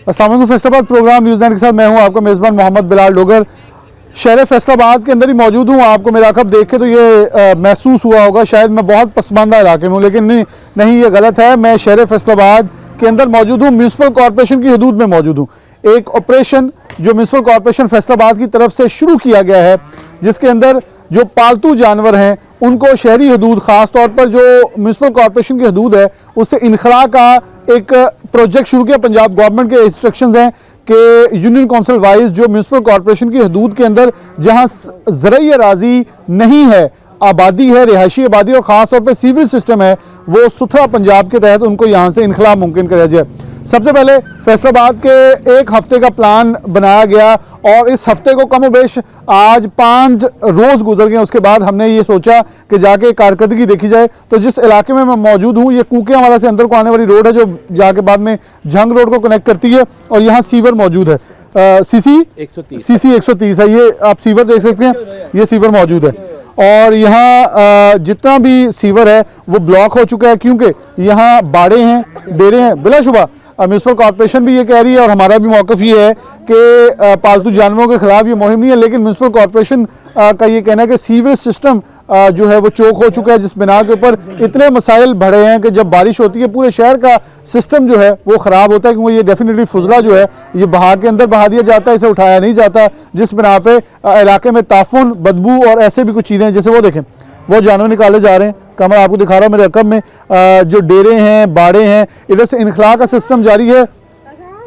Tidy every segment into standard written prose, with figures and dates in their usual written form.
अस्सलाम वालेकुम। Faisalabad programme news 9 के साथ मैं हूं आपका मेज़बान मोहम्मद बिलाल डोगर। शहर फैसलाबाद के अंदर ही मौजूद हूं। आपको मेरा अक़ब देख के तो ये महसूस हुआ होगा शायद मैं बहुत पसमानदा इलाके में हूँ, लेकिन नहीं ये गलत है। मैं शहर फैसलाबाद के अंदर मौजूद हूँ, म्यूनसिपल कॉरपोरेशन की हदूद में मौजूद हूँ। एक ऑपरेशन जो म्यूनसिपल कॉरपोरेशन फैसलाबाद की तरफ से शुरू किया गया है, जिसके अंदर जो पालतू जानवर हैं उनको शहरी हदूद, ख़ास तौर पर जो म्यूनसिपल कॉरपोरेशन की हदूद है उससे इनखला का एक प्रोजेक्ट शुरू किया। पंजाब गवर्नमेंट के इंस्ट्रक्शंस हैं कि यूनियन काउंसिल वाइज जो म्यूनसिपल कॉरपोरेशन की हदूद के अंदर जहां ज़रई अराजी नहीं है, आबादी है, रिहायशी आबादी और ख़ास तौर पर सीवरेज सिस्टम है, वो सुथरा पंजाब के तहत उनको यहाँ से इनखला मुमकिन कराया जाए। सबसे पहले फैसलाबाद के एक हफ्ते का प्लान बनाया गया और इस हफ्ते को कमोबेश आज 5 रोज़ गुजर गए। उसके बाद हमने ये सोचा कि जाके कारकर्दगी देखी जाए। तो जिस इलाके में मैं मौजूद हूँ, ये कूकियांवाला से अंदर को आने वाली रोड है जो जाके बाद में झंग रोड को कनेक्ट करती है और यहाँ सीवर मौजूद है। सीसी 130 है, ये आप सीवर देख सकते हैं, ये सीवर मौजूद है। और यहाँ जितना भी सीवर है वो ब्लॉक हो चुका है क्योंकि यहाँ बाड़े हैं, डेरे हैं। बिलाशुबा म्यूनसिपल कॉरपोरेशन भी ये कह रही है और हमारा भी मौक़िफ़ ये है कि पालतू जानवरों के ख़िलाफ़ ये मुहिम नहीं है, लेकिन म्यूनसिपल कॉरपोरेशन का ये कहना है कि सीवेज सिस्टम जो है वो चोक हो चुका है, जिस बिना के ऊपर इतने मसाइल बढ़े हैं कि जब बारिश होती है पूरे शहर का सिस्टम जो है वो ख़राब होता है, क्योंकि ये डेफिनेटली फुजला जो है ये बहा के अंदर बहा दिया जाता है, इसे उठाया नहीं जाता, जिस बिना पे इलाके में ताफुन, बदबू और ऐसे भी कुछ चीज़ें हैं। जैसे वो देखें, वो जानवर निकाले जा रहे हैं, कमर आपको दिखा रहा हूँ मेरे रकम में, जो डेरे हैं, बाड़े हैं, इधर से इनखला का सिस्टम जारी है।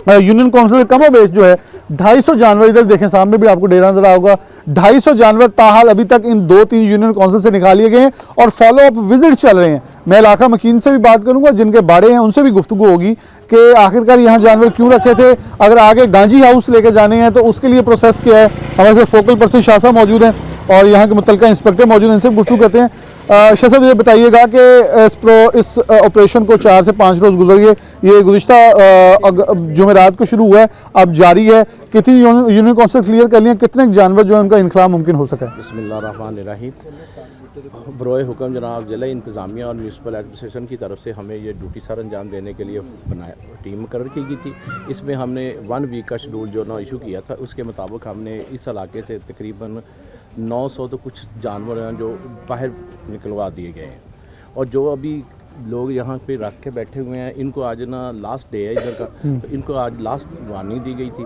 यूनियन काउंसिल कमो बेश जो है 250 जानवर, इधर देखें सामने भी आपको डेरा नजर आएगा, 250 जानवर ताहाल अभी तक इन 2-3 यूनियन काउंसिल से निकाले गए हैं और फॉलो अप विजिट चल रहे हैं। मैं इलाका मकीन से भी बात करूंगा, जिनके बाड़े हैं उनसे भी गुफ्तगू होगी कि आखिरकार यहाँ जानवर क्यों रखे थे, अगर आगे गांजी हाउस लेके जाने हैं तो उसके लिए प्रोसेस क्या है। हमारे साथ फोकल पर्सन शाह साहब मौजूद हैं और यहाँ के मुतल्लिका इंस्पेक्टर मौजूद हैं, इनसे गुफ्तगू करते हैं। शाह साहब ये बताइएगा कि इस ऑपरेशन को 4 से 5 रोज़ गुजर गए, ये गुज़िश्ता जुमेरात को शुरू हुआ है, अब जारी है। कितनी यूनियन काउंसिल क्लियर कर लिए, कितने जानवर जो है उनका इनखला मुमकिन हो सका है? बिस्मिल्लाहिर्रहमानिर्रहीम। बरोए हुक्म जनाब ज़िला इंतज़ामिया और म्यूनसिपल एडमिनिस्ट्रेशन की तरफ से हमें ये ड्यूटी सर अंजाम देने के लिए टीम मुकर्रर की गई थी। इसमें हमने 1 वीक का शेड्यूल जो ना इशू किया था, उसके मुताबिक हमने इस इलाके से तकरीबन 900 तो कुछ जानवर हैं जो बाहर निकलवा दिए गए हैं और जो अभी लोग यहाँ पे रख के बैठे हुए हैं, इनको आज ना लास्ट डे है इधर का, तो इनको आज लास्ट वार्निंग दी गई थी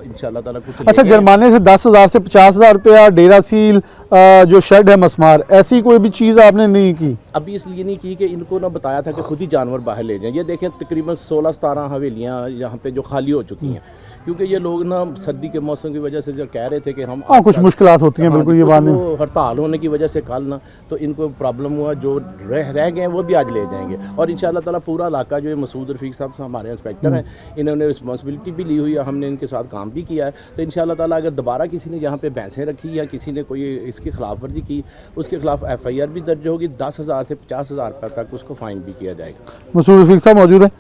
इंशाल्लाह ताला कुछ। अच्छा, जुर्माने से 10,000 से 50,000 रुपया, डेरा सील, जो शेड है मस्मार, ऐसी कोई भी चीज़ आपने नहीं की? अभी इसलिए नहीं की कि इनको ना बताया था कि खुद ही जानवर बाहर ले जाएं। ये देखें तकरीबन 16-17 हवेलियाँ यहाँ पे जो खाली हो चुकी हैं, क्योंकि ये लोग ना सर्दी के मौसम की वजह से जो कह रहे थे कि हम कुछ मुश्किलात होती हैं, बिल्कुल ये बात नहीं। हड़ताल होने की वजह से कल ना तो इनको प्रॉब्लम हुआ, जो रह गए हैं वो भी आज ले जाएंगे और इंशाल्लाह ताला पूरा इलाका जो है मसूद रफ़ीक साहब हमारे इंस्पेक्टर हैं, इन्होंने रिस्पॉन्सिबिलिटी भी ली हुई है, हमने इनके साथ काम भी किया है। तो इंशाल्लाह ताला अगर दोबारा किसी ने यहाँ पे भैंसें रखी या किसी ने कोई इसकी खिलाफ वर्जी की, उसके खिलाफ FIR भी दर्ज होगी, 10,000 से 50,000 रुपये तक उसको फाइन भी किया जाएगा। मसूद रफ़ीक साहब मौजूद हैं।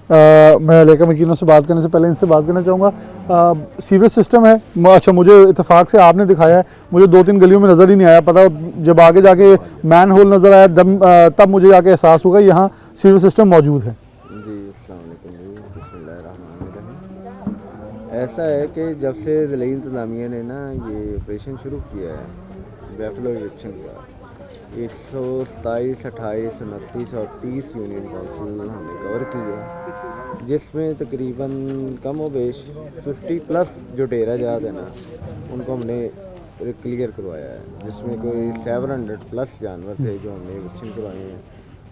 मैं लेकर मकीनों से बात करने से पहले इनसे बात करना चाहूँगा। सीवेज सिस्टम है, अच्छा मुझे इत्तेफाक से आपने दिखाया है, मुझे 2-3 गलियों में नज़र ही नहीं आया, पता जब आगे जाके मैन होल नज़र आया तब मुझे जाके एहसास होगा यहाँ सीवेज सिस्टम मौजूद है। जी अस्सलाम वालेकुम जी, बिस्मिल्लाहिर्रहमानिर्रहीम। ऐसा है कि जब से ज़िला इंतज़ामिया ने ना ये ऑपरेशन शुरू किया है बैफलो इलेक्शन का, 127, 28, 29 और 30 यूनियन काउंसिल हमने कवर की है, जिसमें तकरीबन कम व बेश 50+ जो डेरा जात है ना उनको हमने क्लियर करवाया है, जिसमें कोई 700+ जानवर थे जो हमने वैक्सीन करवाए हैं।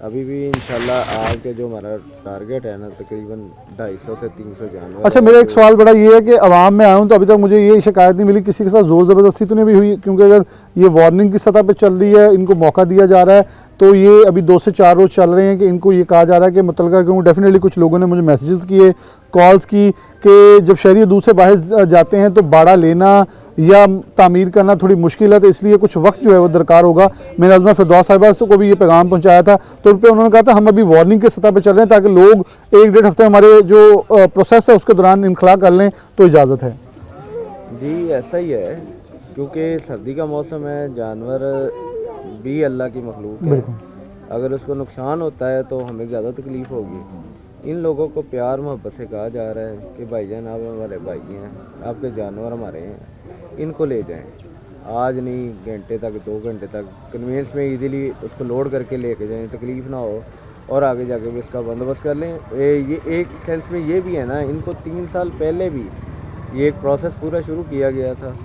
अभी भी इंशाल्लाह आगे जो हमारा टारगेट है ना तकरीबन 250 से 300 जानवर। अच्छा, मेरा एक सवाल बड़ा ये है कि अवाम में आया हूँ तो अभी तक मुझे ये शिकायत नहीं मिली किसी के साथ ज़ोर ज़बरदस्ती तो नहीं भी हुई, क्योंकि अगर ये वार्निंग की सतह पे चल रही है, इनको मौका दिया जा रहा है, तो ये अभी 2 से 4 रोज़ चल रहे हैं कि इनको ये कहा जा रहा है कि मुतलका, क्योंकि डेफिनेटली कुछ लोगों ने मुझे मैसेजेस किए, कॉल्स की कि जब शहरी हदूद से बाहर जाते हैं तो बाड़ा लेना या तामीर करना थोड़ी मुश्किल है, तो इसलिए कुछ वक्त जो है वो दरकार होगा। मैंने अज़मा फिरदौस साहिबा को भी ये पैगाम पहुंचाया था, तो उन पर उन्होंने कहा था हम अभी वार्निंग के सतह पे चल रहे हैं ताकि लोग 1-1.5 हफ्ते हमारे जो प्रोसेस है उसके दौरान इनखला कर लें तो इजाज़त है। जी ऐसा ही है, क्योंकि सर्दी का मौसम है, जानवर भी अल्लाह की मखलूक है, अगर उसको नुकसान होता है तो हमें ज़्यादा तकलीफ़ होगी। इन लोगों को प्यार मोहब्बत से कहा जा रहा है कि भाईजान आप हमारे भाई हैं, आपके जानवर हमारे हैं, इनको ले जाएं। आज नहीं, घंटे तक 2 घंटे तक कन्वेंस में इजीली उसको लोड करके लेके जाएं, तकलीफ़ ना हो और आगे जाके भी इसका बंदोबस्त कर लें। ये एक सेंस में ये भी है ना, इनको 3 साल पहले भी ये एक प्रोसेस पूरा शुरू किया गया था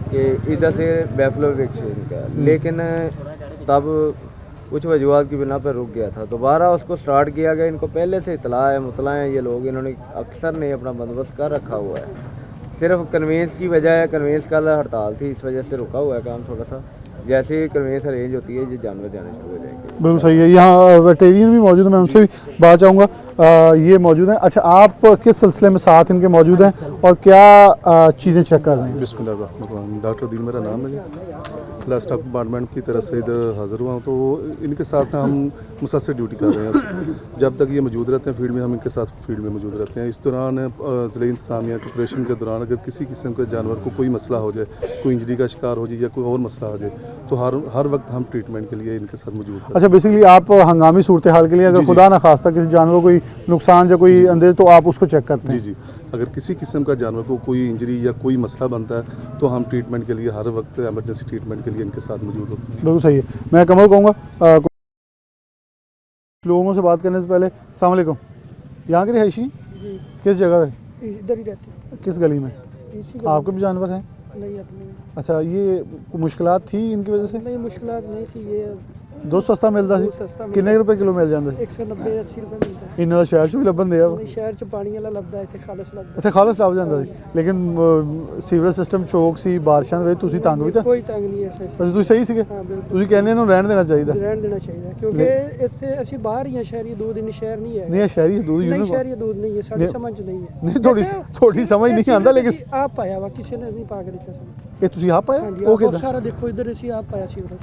कि इधर से बैफलो इविक्शन का, लेकिन तब कुछ वजूहत की बिना पर रुक गया था। दोबारा उसको स्टार्ट किया गया। इनको पहले से मुतला है ये लोग, इन्होंने अक्सर ने अपना बंदोबस्त कर रखा हुआ है। सिर्फ कन्वेंस की वजह है, कन्वेंस कल हड़ताल थी, इस वजह से रुका हुआ है काम थोड़ा सा। जैसे ही कन्वेंस अरेंज होती है ये जानवर जाने शुरू हो जाएंगे। बिल्कुल सही है। यहाँ वेटेरियन भी मौजूद है, मैं उनसे भी बात चाहूँगा। ये मौजूद हैं। अच्छा, आप किस सिलसिले में साथ इनके मौजूद हैं और क्या चीज़ें चेक कर रहे हैं? बिस्मिल्लाह, डॉक्टर दीन मेरा नाम है जी। लास्ट स्टाफ डिपार्टमेंट की तरफ से इधर हाज़िर हुआ हूँ। तो इनके साथ हम मुसलसल ड्यूटी कर रहे हैं। जब तक ये मौजूद रहते हैं फील्ड में, हम इनके साथ फील्ड में मौजूद रहते हैं। इस दौरान ज़िले इंतज़ामिया के ऑपरेशन के दौरान अगर किसी किस्म के जानवर को कोई मसला हो जाए, कोई इंजरी का शिकार हो जाए या कोई और मसला हो जाए, तो हर वक्त हम ट्रीटमेंट के लिए इनके साथ मौजूद हैं। अच्छा, बेसिकली आप हंगामी सूरत हाल के लिए अगर खुदा ना खास्ता किसी जानवर को कोई नुकसान या कोई अंदर, तो आप उसको चेक करते हैं? जी। अगर किसी किस्म का जानवर को कोई इंजरी या कोई मसला बनता है तो हम ट्रीटमेंट के लिए हर वक्त एमरजेंसी ट्रीटमेंट के लिए इनके साथ मौजूद होते हैं। बिल्कुल सही है। मैं कमल कहूँगा लोगों से बात करने से पहले, अस्सलाम वालेकुम। यहाँ के रिहायशी किस जगह है? इधर ही रहते किस गली में? इसी आपके भी जानवर हैं? नहीं अपनी अच्छा, ये मुश्किलात थी इनकी वजह से? नहीं मुश्किलात नहीं थी। ये दो सस्ता मिलता सी? सस्ता किन्ने रुपए किलो मिल जाता ਸੀ? 190-80 रुपए मिलता है। ਇਹਨਾਂ ਦਾ ਸ਼ਹਿਰ ਚ ਵੀ ਲੱਭਣ ਦਿਆ ਵਾ? नहीं शहर च पानी वाला लभदा है, इत्थे खालस लभदा ਇੱਥੇ ਖਾਲਸ ਲੱਭ ਜਾਂਦਾ ਸੀ, ਲੇਕਿਨ ਸੀਵਰੇਜ ਸਿਸਟਮ ਚੋਕ ਸੀ, ਬਾਰਿਸ਼ਾਂ ਦੇ ਵਿੱਚ ਤੁਸੀਂ ਤੰਗ ਵੀ ਤਾਂ? कोई तंग नहीं है सर। ਅਸੀਂ ਤੁਸੀਂ ਸਹੀ ਸੀਗੇ? हाँ बिल्कुल ਤੁਸੀਂ ਕਹਿੰਦੇ ਇਹਨੂੰ ਰਹਿਣ ਦੇਣਾ ਚਾਹੀਦਾ? रहन देना चाहिए क्योंकि इत्थे ਅਸੀਂ ਬਾਹਰ ਹੀ ਆ, ਸ਼ਹਿਰੀ दूध इन शहर नहीं है। ਨਹੀਂ, ਇਹ ਸ਼ਹਿਰੀ ਹਦੂਦ नहीं ਯੂਨੀਅਨ शहरी दूध नहीं है, साडी समझ च नहीं है। ਨਹੀਂ, ਥੋੜੀ ਸਮਝ ਨਹੀਂ ਆਉਂਦਾ, ਲੇਕਿन आप पाया वा किसी ने नहीं पा के दिता सन। ਇਹ ਤੁਸੀਂ ਆਪ ਪਾਇਆ? हाँ जी, ਉਹ आप ਕਿਦਾਂ? सारा देखो इधर ਅਸੀਂ आप पाया ਸੀ उधर।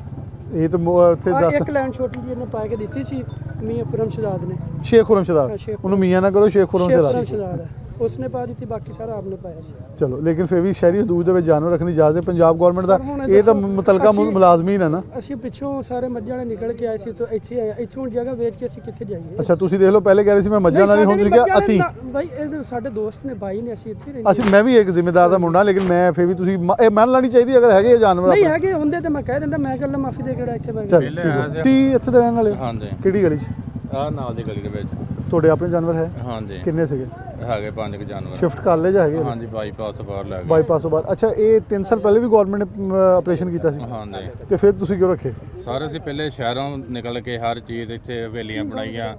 ਇਹ ਤਾਂ ਇੱਥੇ ਆ ਦੱਸ। ਇੱਕ ਲਾਈਨ ਛੋਟੀ ਜਿਹੀ ਇਹਨੇ ਪਾ ਕੇ ਦਿੱਤੀ ਸੀ ਮੀਆਂ ਖੁਰਮ ਸ਼ਹਜ਼ਾਦ ਨੇ। ਸ਼ੇਖ ਖੁਰਮ ਸ਼ਹਜ਼ਾਦ? हाँ, शेख ਉਹਨੂੰ ਮੀਆਂ ਨਾ ਕਰੋ, ਸ਼ੇਖ ਖੁਰਮ शेख खुरम ਸ਼ਹਜ਼ਾਦ। शहजाद है, उसने पा दी थी, बाकी सारा आपने पाया ਸੀ। ਚਲੋ, ਲੇਕਿਨ ਫਿਰ ਵੀ ਸ਼ਹਿਰੀ ਹਦੂਦ ਦੇ ਵਿੱਚ ਜਾਨਵਰ ਰੱਖਣ ਦੀ ਇਜਾਜ਼ਤ ਹੈ ਪੰਜਾਬ ਗਵਰਨਮੈਂਟ ਦਾ। ਸਰ, ਹੁਣ ਇਹ ਤਾਂ ਦੇਖੋ, ਮੁਤਲਕਾ ਅਸੀਂ- ਮੁਲਾਜ਼ਮੀਨ ਹੈ ਨਾ। ਅਸੀਂ ਪਿੱਛੋਂ ਸਾਰੇ ਮੱਝਾਂ ਵਾਲੇ ਨਿਕਲ ਕੇ ਆਏ ਸੀ ਤਾਂ ਇੱਥੇ ਆਏ। ਇੱਥੋਂ ਜਗ੍ਹਾ ਵੇਚ ਕੇ ਅਸੀਂ ਕਿੱਥੇ ਜਾਈਏ? ਅੱਛਾ, ਤੁਸੀਂ ਦੇਖ ਲਓ, ਪਹਿਲੇ ਕਹਿ ਰਹੇ ਸੀ ਮੈਂ ਮੱਝਾਂ ਨਾਲ ਹੀ, ਹੁਣ ਤੁਸੀਂ ਕਿਹਾ ਅਸੀਂ। ਬਾਈ ਇਹ ਸਾਡੇ ਦੋਸਤ ਨੇ, ਬਾਈ ਨੇ, ਅਸੀਂ ਇੱਥੇ ਰਹਿੰਦੇ। ਅਸੀਂ ਮੈਂ ਵੀ ਇੱਕ ਜ਼ਿੰਮੇਦਾਰ ਦਾ ਮੁੰਡਾ, ਲੇਕਿਨ ਮੈਂ ਫਿਰ ਵੀ ਤੁਸੀਂ ਇਹ ਮੰਨ ਲੈਣੀ ਚਾਹੀਦੀ ਅਗਰ ਹੈਗੇ ਇਹ ਜਾਨਵਰ ਨਹੀਂ ਆਪਣੇ। ਹੈਗੇ ਹੁੰਦੇ ਤੇ ਮੈਂ ਕਹਿ ਦਿੰਦਾ, ਮੈਂ ਗੱਲ ਮਾਫੀ ਦੇ ਕਿਹੜਾ ਇੱਥੇ ਮੈਂ ਚੱਲ ਠੀਕ ਹੈ। ਤੁਸੀਂ ਇੱਥੇ ਦੇ ਰਹਿਣ ਵਾਲੇ ਹੋ? ਹਾਂਜੀ ਕਿਹੜੀ ਗਲੀ 'ਚ? ਆਹ ਨਾਲ ਦੀ ਗਲੀ ਦੇ ਵਿੱਚ ਤੁਹਾਡੇ ਆਪਣੇ ਜਾਨਵਰ ਹੈ? ਹਾਂਜੀ ਕਿੰਨੇ ਸੀਗੇ? ਹੈਗੇ 5 ਜਾਨਵਰ ਸ਼ਿਫਟ ਕਰ ਲਏ ਜਾਂ ਹੈਗੇ? ਹਾਂਜੀ ਬਾਈਪਾਸ ਬਾਹਰ ਲੈ ਗਏ ਬਾਈਪਾਸ ਤੋਂ ਬਾਹਰ। ਅੱਛਾ, ਇਹ 3 ਸਾਲ ਪਹਿਲੇ ਵੀ ਗਵਰਨਮੈਂਟ ਨੇ ਆਪਰੇਸ਼ਨ ਕੀਤਾ ਸੀ, ਹਾਂਜੀ ਤੇ ਫਿਰ ਤੁਸੀਂ ਕਿਉਂ ਰੱਖੇ? ਸਾਰੇ ਅਸੀਂ ਪਹਿਲੇ ਸ਼ਹਿਰੋਂ ਨਿਕਲ ਕੇ ਹਰ ਚੀਜ਼ ਇੱਥੇ ਹਵੇਲੀਆਂ ਬਣਾਈਆਂ,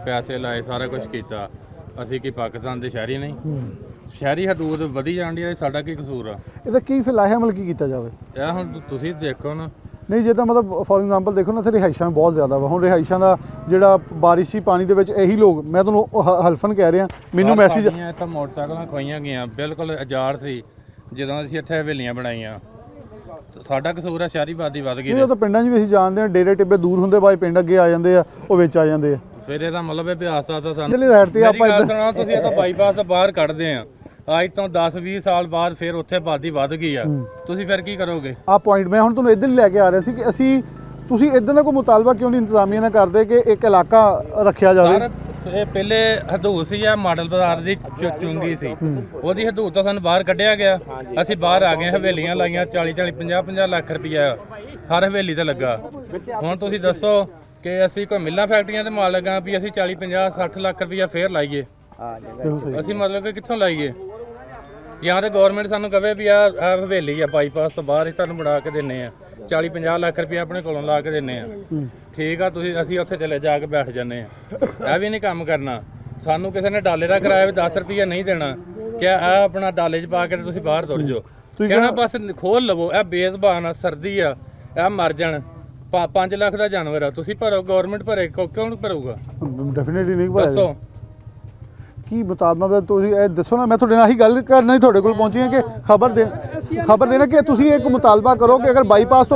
ਪੈਸੇ ਲਾਏ, ਸਾਰਾ ਕੁਝ ਕੀਤਾ। ਅਸੀਂ ਕੀ ਪਾਕਿਸਤਾਨ ਦੇ ਸ਼ਹਿਰੀ ਨਹੀਂ? ਸ਼ਹਿਰੀ ਹਦੂਦ ਵਧੀ ਜਾਂਦੀ ਹੈ, ਸਾਡਾ ਕੀ ਕਸੂਰ ਆ? ਇਹਦਾ ਕੀ ਫਿਰ ਲਾਹੇ ਅਮਲ ਕੀ ਕੀਤਾ ਜਾਵੇ? ਇਹ ਹੁਣ ਤੁਸੀਂ ਦੇਖੋ ਨਾ, ਨਹੀਂ, ਜੇ ਤਾਂ ਮਤਲਬ ਫੋਰ ਐਗਜ਼ਾਮਪਲ ਦੇਖੋ ਨਾ, ਇੱਥੇ ਰਿਹਾਇਸ਼ਾਂ ਬਹੁਤ ਜ਼ਿਆਦਾ ਵਾ। ਹੁਣ ਰਿਹਾਇਸ਼ਾਂ ਦਾ ਜਿਹੜਾ ਬਾਰਿਸ਼ੀ ਪਾਣੀ ਦੇ ਵਿੱਚ ਇਹੀ ਲੋਕ, ਮੈਂ ਤੁਹਾਨੂੰ ਹਲਫਨ ਕਹਿ ਰਿਹਾ, ਮੈਨੂੰ ਮੈਸੇਜ ਸਾਡੀਆਂ ਇੱਥੇ ਮੋਟਰਸਾਈਕਲਾਂ ਖੋਈਆਂ ਗਈਆਂ, ਬਿਲਕੁਲ ਆਜ਼ਾਦ ਸੀ ਜਦੋਂ ਅਸੀਂ ਇੱਥੇ ਹਵੇਲੀਆਂ ਬਣਾਈਆਂ। ਸਾਡਾ ਕਸੂਰ ਆ, ਸ਼ਹਿਰੀ ਆਬਾਦੀ ਵੱਧ ਗਈ ਨਹੀਂ, ਉਹ ਤਾਂ ਪਿੰਡਾਂ 'ਚ ਵੀ ਅਸੀਂ ਜਾਣਦੇ ਹਾਂ, ਡੇਰੇ ਟਿੱਬੇ ਦੂਰ ਹੁੰਦੇ ਬਾਈ, ਪਿੰਡ ਅੱਗੇ ਆ ਜਾਂਦੇ ਆ, ਉਹ ਵਿੱਚ ਆ ਜਾਂਦੇ ਆ। ਫਿਰ ਇਹਦਾ ਮਤਲਬ ਹੈ ਵੀ ਆਸਤਾ ਸਾਨੂੰ ਜਿਹੜੇ ਸਾਈਡ ਤੇ ਆਪਾਂ ਮੇਰੀ ਗੱਲ ਸੁਣੋ, ਤੁਸੀਂ ਇਹ ਤਾਂ ਬਾਈਪਾਸ ਤੋਂ ਬਾਹਰ ਕੱਢਦੇ ਆ, ਅੱਜ ਤੋਂ 10-20 ਸਾਲ ਬਾਅਦ ਫਿਰ ਉੱਥੇ ਆਬਾਦੀ ਵੱਧ ਗਈ ਆ, ਤੁਸੀਂ ਫਿਰ ਕੀ ਕਰੋਗੇ? ਆ ਪੁਆਇੰਟ ਮੈਂ ਹੁਣ ਤੁਹਾਨੂੰ ਇੱਧਰ ਲੈ ਕੇ ਆ ਰਿਹਾ ਸੀ ਕਿ ਅਸੀਂ, ਤੁਸੀਂ ਇਦਾਂ ਦਾ ਕੋਈ ਮੁਤਾਲਬਾ ਕਿਉਂ ਨਹੀਂ ਇੰਤਜ਼ਾਮੀਆ ਨਾਲ ਕਰਦੇ ਕਿ ਇੱਕ ਇਲਾਕਾ ਰੱਖਿਆ ਜਾਵੇ? ਸਰ ਇਹ ਪਹਿਲੇ ਹਦੂਦ ਸੀ ਆ, ਮਾਡਲ ਬਾਜ਼ਾਰ ਦੀ ਚੁੰਗੀ ਸੀ, ਉਹਦੀ ਹਦੂਦ ਤੋਂ ਸਾਨੂੰ ਬਾਹਰ ਕੱਢਿਆ ਗਿਆ। ਅਸੀਂ ਬਾਹਰ ਆ ਗਏ, ਹਵੇਲੀਆਂ ਲਾਈਆਂ, 40-40 50-50 ਲੱਖ ਰੁਪਈਆ ਹਰ ਹਵੇਲੀ ਤੇ ਲੱਗਾ। ਹੁਣ ਤੁਸੀਂ ਦੱਸੋ ਕਿ ਅਸੀਂ ਕੋਈ ਮਿੱਲਾਂ ਫੈਕਟਰੀਆਂ ਤੇ ਮਾਲ ਲੱਗਾ ਵੀ ਅਸੀਂ 40-50-60 ਲੱਖ ਰੁਪਈਆ ਫੇਰ ਲਾਈਏ? ਅਸੀਂ ਮਤਲਬ ਕਿ ਕਿੱਥੋਂ ਲਾਈਏ? ਜਾਂ ਤੇ ਗਵਰਨਮੈਂਟ ਸਾਨੂੰ ਕਹੇ ਵੀ ਆ ਹਵੇਲੀ ਆ ਬਾਈਪਾਸ ਤੋਂ ਬਾਹਰ ਹੀ ਤੁਹਾਨੂੰ ਬਣਾ ਕੇ ਦਿੰਨੇ ਆ, 40-50 ਲੱਖ ਰੁਪਈਆ ਆਪਣੇ ਕੋਲੋਂ ਲਾ ਕੇ ਦਿੰਨੇ ਆ, ਠੀਕ ਆ, ਅਸੀਂ ਉੱਥੇ ਚਲੇ ਜਾ ਕੇ ਬੈਠ ਜਾਂਦੇ ਆ। ਇਹ ਵੀ ਨਹੀਂ ਕੰਮ ਕਰਨਾ। ਸਾਨੂੰ ਕਿਸੇ ਨੇ ਡਾਲੇ ਦਾ ਕਿਰਾਇਆ ਵੀ 10 ਰੁਪਈਆ ਨਹੀਂ ਦੇਣਾ ਕਿ ਆ ਆਪਣਾ ਡਾਲੇ 'ਚ ਪਾ ਕੇ ਤੇ ਤੁਸੀਂ ਬਾਹਰ ਤੁਰ ਜਾਓ। ਕਹਿਣਾ ਬਸ ਖੋਲ ਲਵੋ, ਇਹ ਬੇਜ਼ਬਾਨ ਆ, ਸਰਦੀ ਆ, ਇਹ ਮਰ ਜਾਣ। 5 ਲੱਖ ਦਾ ਜਾਨਵਰ ਆ, ਤੁਸੀਂ ਭਰੋ, ਗਵਰਨਮੈਂਟ ਭਰੇ, ਕਿਉਂ ਨਹੀਂ ਭਰੂਗਾ? ਡੈਫੀਨਿਟਲੀ ਨਹੀਂ ਭਰਿਆ ਦੱਸੋ ਕੀ ਮੁਤਾਲਬਾ? ਤੁਸੀਂ ਇਹ ਦੱਸੋ ਨਾ, ਮੈਂ ਤੁਹਾਡੇ ਨਾਲ ਹੀ ਗੱਲ ਕਰਨਾ ਹੀ ਤੁਹਾਡੇ ਕੋਲ ਪਹੁੰਚੀ ਹਾਂ ਕਿ ਖਬਰ ਦੇਣਾ ਕਿ ਤੁਸੀਂ ਇੱਕ ਮੁਤਾਲਬਾ ਕਰੋ ਕਿ ਅਗਰ ਬਾਈਪਾਸ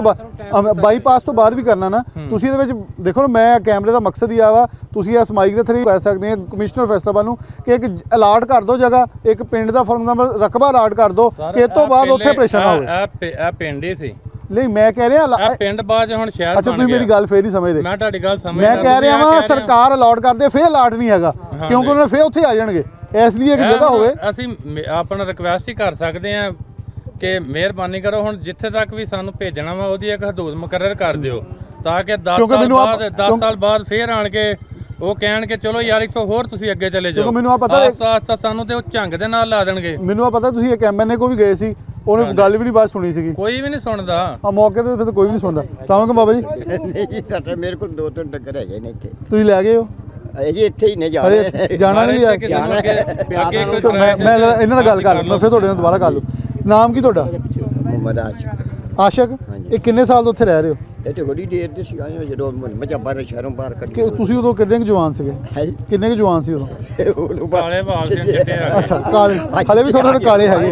ਤੋਂ ਬਾਹਰ ਵੀ ਕਰਨਾ ਨਾ, ਤੁਸੀਂ ਇਹਦੇ ਵਿੱਚ ਦੇਖੋ ਨਾ, ਮੈਂ ਕੈਮਰੇ ਦਾ ਮਕਸਦ ਹੀ ਆ ਵਾ, ਤੁਸੀਂ ਇਸ ਮਾਈਕ ਦੇ ਥਰੂ ਕਹਿ ਸਕਦੇ ਆ ਕਮਿਸ਼ਨਰ ਫੈਸਲਾਬਾਦ ਨੂੰ ਕਿ ਇੱਕ ਅਲਾਟ ਕਰ ਦਿਓ ਜਗ੍ਹਾ, ਇੱਕ ਪਿੰਡ ਦਾ ਫੋਰ ਐਗਜ਼ਾਮਪਲ ਰਕਬਾ ਅਲਾਟ ਕਰ ਦਿਓ ਕਿ ਇਸ ਤੋਂ ਬਾਅਦ ਉੱਥੇ ਆਪਰੇਸ਼ਨ ਨਾ ਹੋਵੇ। ਇਹ ਪਿੰਡ ਹੀ ਸੀ, ਨਹੀਂ ਮੈਂ ਕਹਿ ਰਿਹਾ ਇਹ ਪਿੰਡ ਬਾਅਦ 'ਚ ਹੁਣ ਸ਼ਹਿਰ ਅੱਛਾ ਬਣ ਤੁਸੀਂ ਮੇਰੀ ਗਿਆ। ਗੱਲ ਫੇਰ ਨਹੀਂ ਸਮਝਦੇ। ਮੈਂ ਤੁਹਾਡੀ ਗੱਲ ਸਮਝਦਾ। ਮੈਂ ਕਹਿ ਰਿਹਾ ਵਾਂ ਸਰਕਾਰ ਅਲਾਟ ਕਰਦੇ ਫੇਰ ਅਲਾਟ ਨਹੀਂ ਹੈਗਾ ਕਿਉਂਕਿ ਉਹਨਾਂ ਨੇ ਫੇਰ ਉੱਥੇ ਆ ਜਾਣਗੇ, ਇਸ ਲਈ ਇੱਕ ਜਗ੍ਹਾ ਹੋਵੇ। ਅਸੀਂ ਆਪਣਾ ਰਿਕਵੈਸਟ ਹੀ ਕਰ ਸਕਦੇ ਆ ਕਿ ਮਿਹਰਬਾਨੀ ਕਰੋ, ਹੁਣ ਜਿੱਥੇ ਤੱਕ ਵੀ ਸਾਨੂੰ ਭੇਜਣਾ ਵਾ ਉਹਦੀ ਇੱਕ ਹਦੂਦ ਮੁਕਰਰ ਕਰ ਦਿਓ ਤਾਂ ਕਿ 10 ਸਾਲ ਬਾਅਦ ਫੇਰ ਆਣ ਕੇ ਉਹ ਕਹਿਣ ਕਿ ਚਲੋ ਯਾਰ ਇੱਥੋਂ ਹੋਰ ਤੁਸੀਂ ਅੱਗੇ ਚਲੇ ਜਾਓ। ਮੈਨੂੰ ਆ ਪਤਾ ਆਸਤਾ ਸਾਨੂੰ ਤੇ ਉਹ ਝੰਗ ਦੇ ਨਾਲ ਲਾ ਦੇਣਗੇ। ਮੈਨੂੰ ਆ ਪਤਾ ਤੁਸੀਂ ਇੱਕ ਐਮਐਨਏ ਕੋ ਵੀ ਗਏ ਸੀ, ਉਹਨੇ ਗੱਲ ਵੀ ਨਹੀਂ ਬਾਤ ਸੁਣੀ ਸੀਗੀ। ਕੋਈ ਵੀ ਨਹੀਂ ਸੁਣਦਾ ਆ ਮੌਕੇ ਤੇ ਫਿਰ ਕੋਈ ਵੀ ਨਹੀਂ ਸੁਣਦਾ। ਸਲਾਮ ਅਲੈਕੁਮ ਬਾਬਾ ਜੀ। ਨਹੀਂ ਸਾਡਾ ਮੇਰੇ ਕੋਲ 2-3 ਡੰਗਰ ਹੈਗੇ ਨੇ ਇੱਥੇ, ਤੁਸੀਂ ਲੈ ਗਏ ਹੋ? ਜੀ ਇੱਥੇ ਹੀ ਨੇ ਜਾ ਅਜੇ ਰਹੇ। ਜਾਣਾ ਨਹੀਂ ਯਾਰ। ਅੱਗੇ ਮੈਂ ਜਰਾ ਇਹਨਾਂ ਨਾਲ ਗੱਲ ਕਰ ਲਵਾਂ ਫਿਰ ਤੁਹਾਡੇ ਨਾਲ ਦੁਬਾਰਾ ਕਰ ਲੂ। ਨਾਮ ਕੀ ਤੁਹਾਡਾ? ਮੁਹੰਮਦ ਆਸ਼ਿਕ। ਆਸ਼ਕ। ਇਹ ਕਿੰਨੇ ਸਾਲ ਤੋਂ ਉੱਥੇ ਰਹਿ ਰਹੇ ਹੋ? ਇਹ ਤੇ ਬੜੀ ਦੇਰ ਦੇ ਸੀ ਆਏ ਹੋ ਜਦੋਂ ਮੈਂ ਬਾਹਰ ਸ਼ਹਿਰੋਂ ਬਾਹਰ ਕੱਢ ਕਿ ਤੁਸੀਂ ਉਦੋਂ ਕਿੰਨੇ ਕੁ ਜਵਾਨ ਸੀਗੇ? ਹੈ ਕਿੰਨੇ ਕੁ ਜਵਾਨ ਸੀ ਉਦੋਂ? ਕਾਲੇ ਵਾਲ ਸੀ ਚਿੱਟੇ ਆ ਅੱਛਾ ਕਾਲੇ, ਹਲੇ ਵੀ ਥੋੜੇ ਕਾਲੇ ਹੈਗੇ।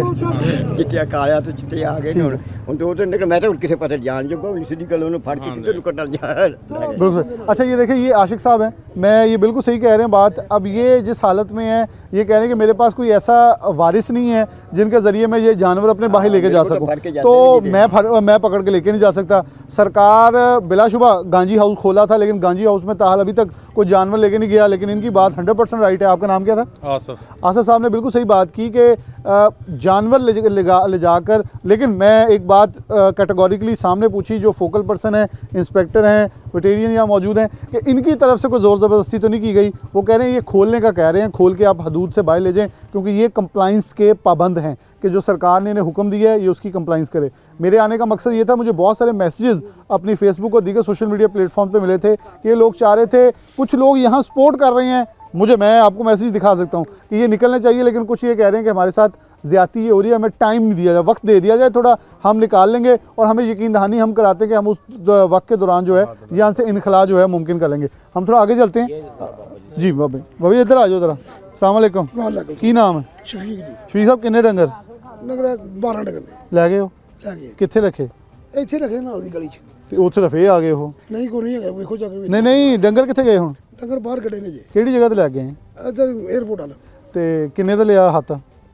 ਚਿੱਟਿਆ ਕਾਲਿਆ ਤੋਂ ਚਿੱਟੇ ਆ ਗਏ ਨੇ ਹੁਣ 2-3 ਡੰਗਰ ਮੈਂ ਤਾਂ ਹੁਣ ਕਿਸੇ ਪਾਸੇ ਜਾਣ ਜੋਗਾ ਹੁਣ ਸਿੱਧੀ ਗੱਲ ਉਹਨੂੰ ਫੜ ਕੇ किधर लुकट डाल जा। बिल्कुल। अच्छा ये देखिए ये आशिक साहब हैं, मैं ये बिल्कुल सही कह रहे हैं बात। अब ये जिस हालत में है ये कह रहे हैं कि मेरे पास कोई ऐसा वारिस नहीं है जिनके ज़रिए मैं ये जानवर अपने बाहर लेके जा सकूं, तो मैं पकड़ के लेके नहीं जा सकता। सरकार बिलाशुबा गांजी हाउस खोला था लेकिन गांजी हाउस में ताहाल अभी तक कोई जानवर लेके नहीं गया, लेकिन इनकी बात 100% राइट है। आपका नाम क्या था? आसिफ। आसिफ साहब ने बिल्कुल सही बात की कि जानवर ले जाकर, लेकिन मैं एक बात कैटेगोरिकली सामने पूछी, जो फोकल पर्सन है, इंस्पेक्टर हैं, वेटेरियन यहाँ मौजूद हैं, कि इनकी तरफ से कोई ज़ोर ज़बरदस्ती तो नहीं की गई। वो कह रहे हैं ये खोलने का कह रहे हैं, खोल के आप हदूद से बाहर ले जाएं क्योंकि ये कंप्लाइंस के पाबंद हैं कि जो सरकार ने इन्हें हुक्म दिया है ये उसकी कंप्लाइंस करे। मेरे आने का मकसद ये था, मुझे बहुत सारे मैसेजेस अपनी फेसबुक और दीगर सोशल मीडिया प्लेटफॉर्म पर मिले थे कि ये लोग चाह रहे थे, कुछ लोग यहाँ सपोर्ट कर रहे हैं मुझे, मैं आपको मैसेज दिखा सकता हूँ कि ये निकलने चाहिए, लेकिन कुछ ये कह रहे हैं कि हमारे साथ ज़्यादती ये हो रही है, हमें टाइम नहीं दिया जाए, वक्त दे दिया जाए थोड़ा, हम निकाल लेंगे और हमें यकीन दहानी हम कराते हैं कि हम उस वक्त के दौरान जो है यहाँ से इनखला जो है मुमकिन कर लेंगे। हम थोड़ा आगे चलते हैं। जी बाबा बाबा इधर आ जाओ ज़रा। अस्सलाम वालेकुम। की नाम है? शफीक जी। शफीक साहब किन्ने डंगर नगर 12 डंगर ने लै गए हो? ਲੈ ਗਏ कित्थे रखे? ਇੱਥੇ ਰੱਖੇ ਨਾਲ ਦੀ ਗਲੀ 'ਚ। ਤੇ ਉੱਥੇ ਤਾਂ ਫੇਰ ਆ ਗਏ ਉਹ। ਨਹੀਂ ਕੋਈ ਨਹੀਂ ਹੈਗਾ, ਵੇਖੋ ਜਾ ਕੇ ਨਹੀਂ ਨਹੀਂ ਡੰਗਰ ਕਿੱਥੇ ਗਏ ਹੁਣ? ਡੰਗਰ ਬਾਹਰ ਕੱਢੇ ਨੇ ਜੀ ਕਿਹੜੀ ਜਗ੍ਹਾ ਤੇ ਲੈ ਗਏ? ਇੱਧਰ 에어ਪੋਰਟ ਵਾਲਾ। ਤੇ ਕਿੰਨੇ ਦਾ ਲਿਆ ਹੱਥ?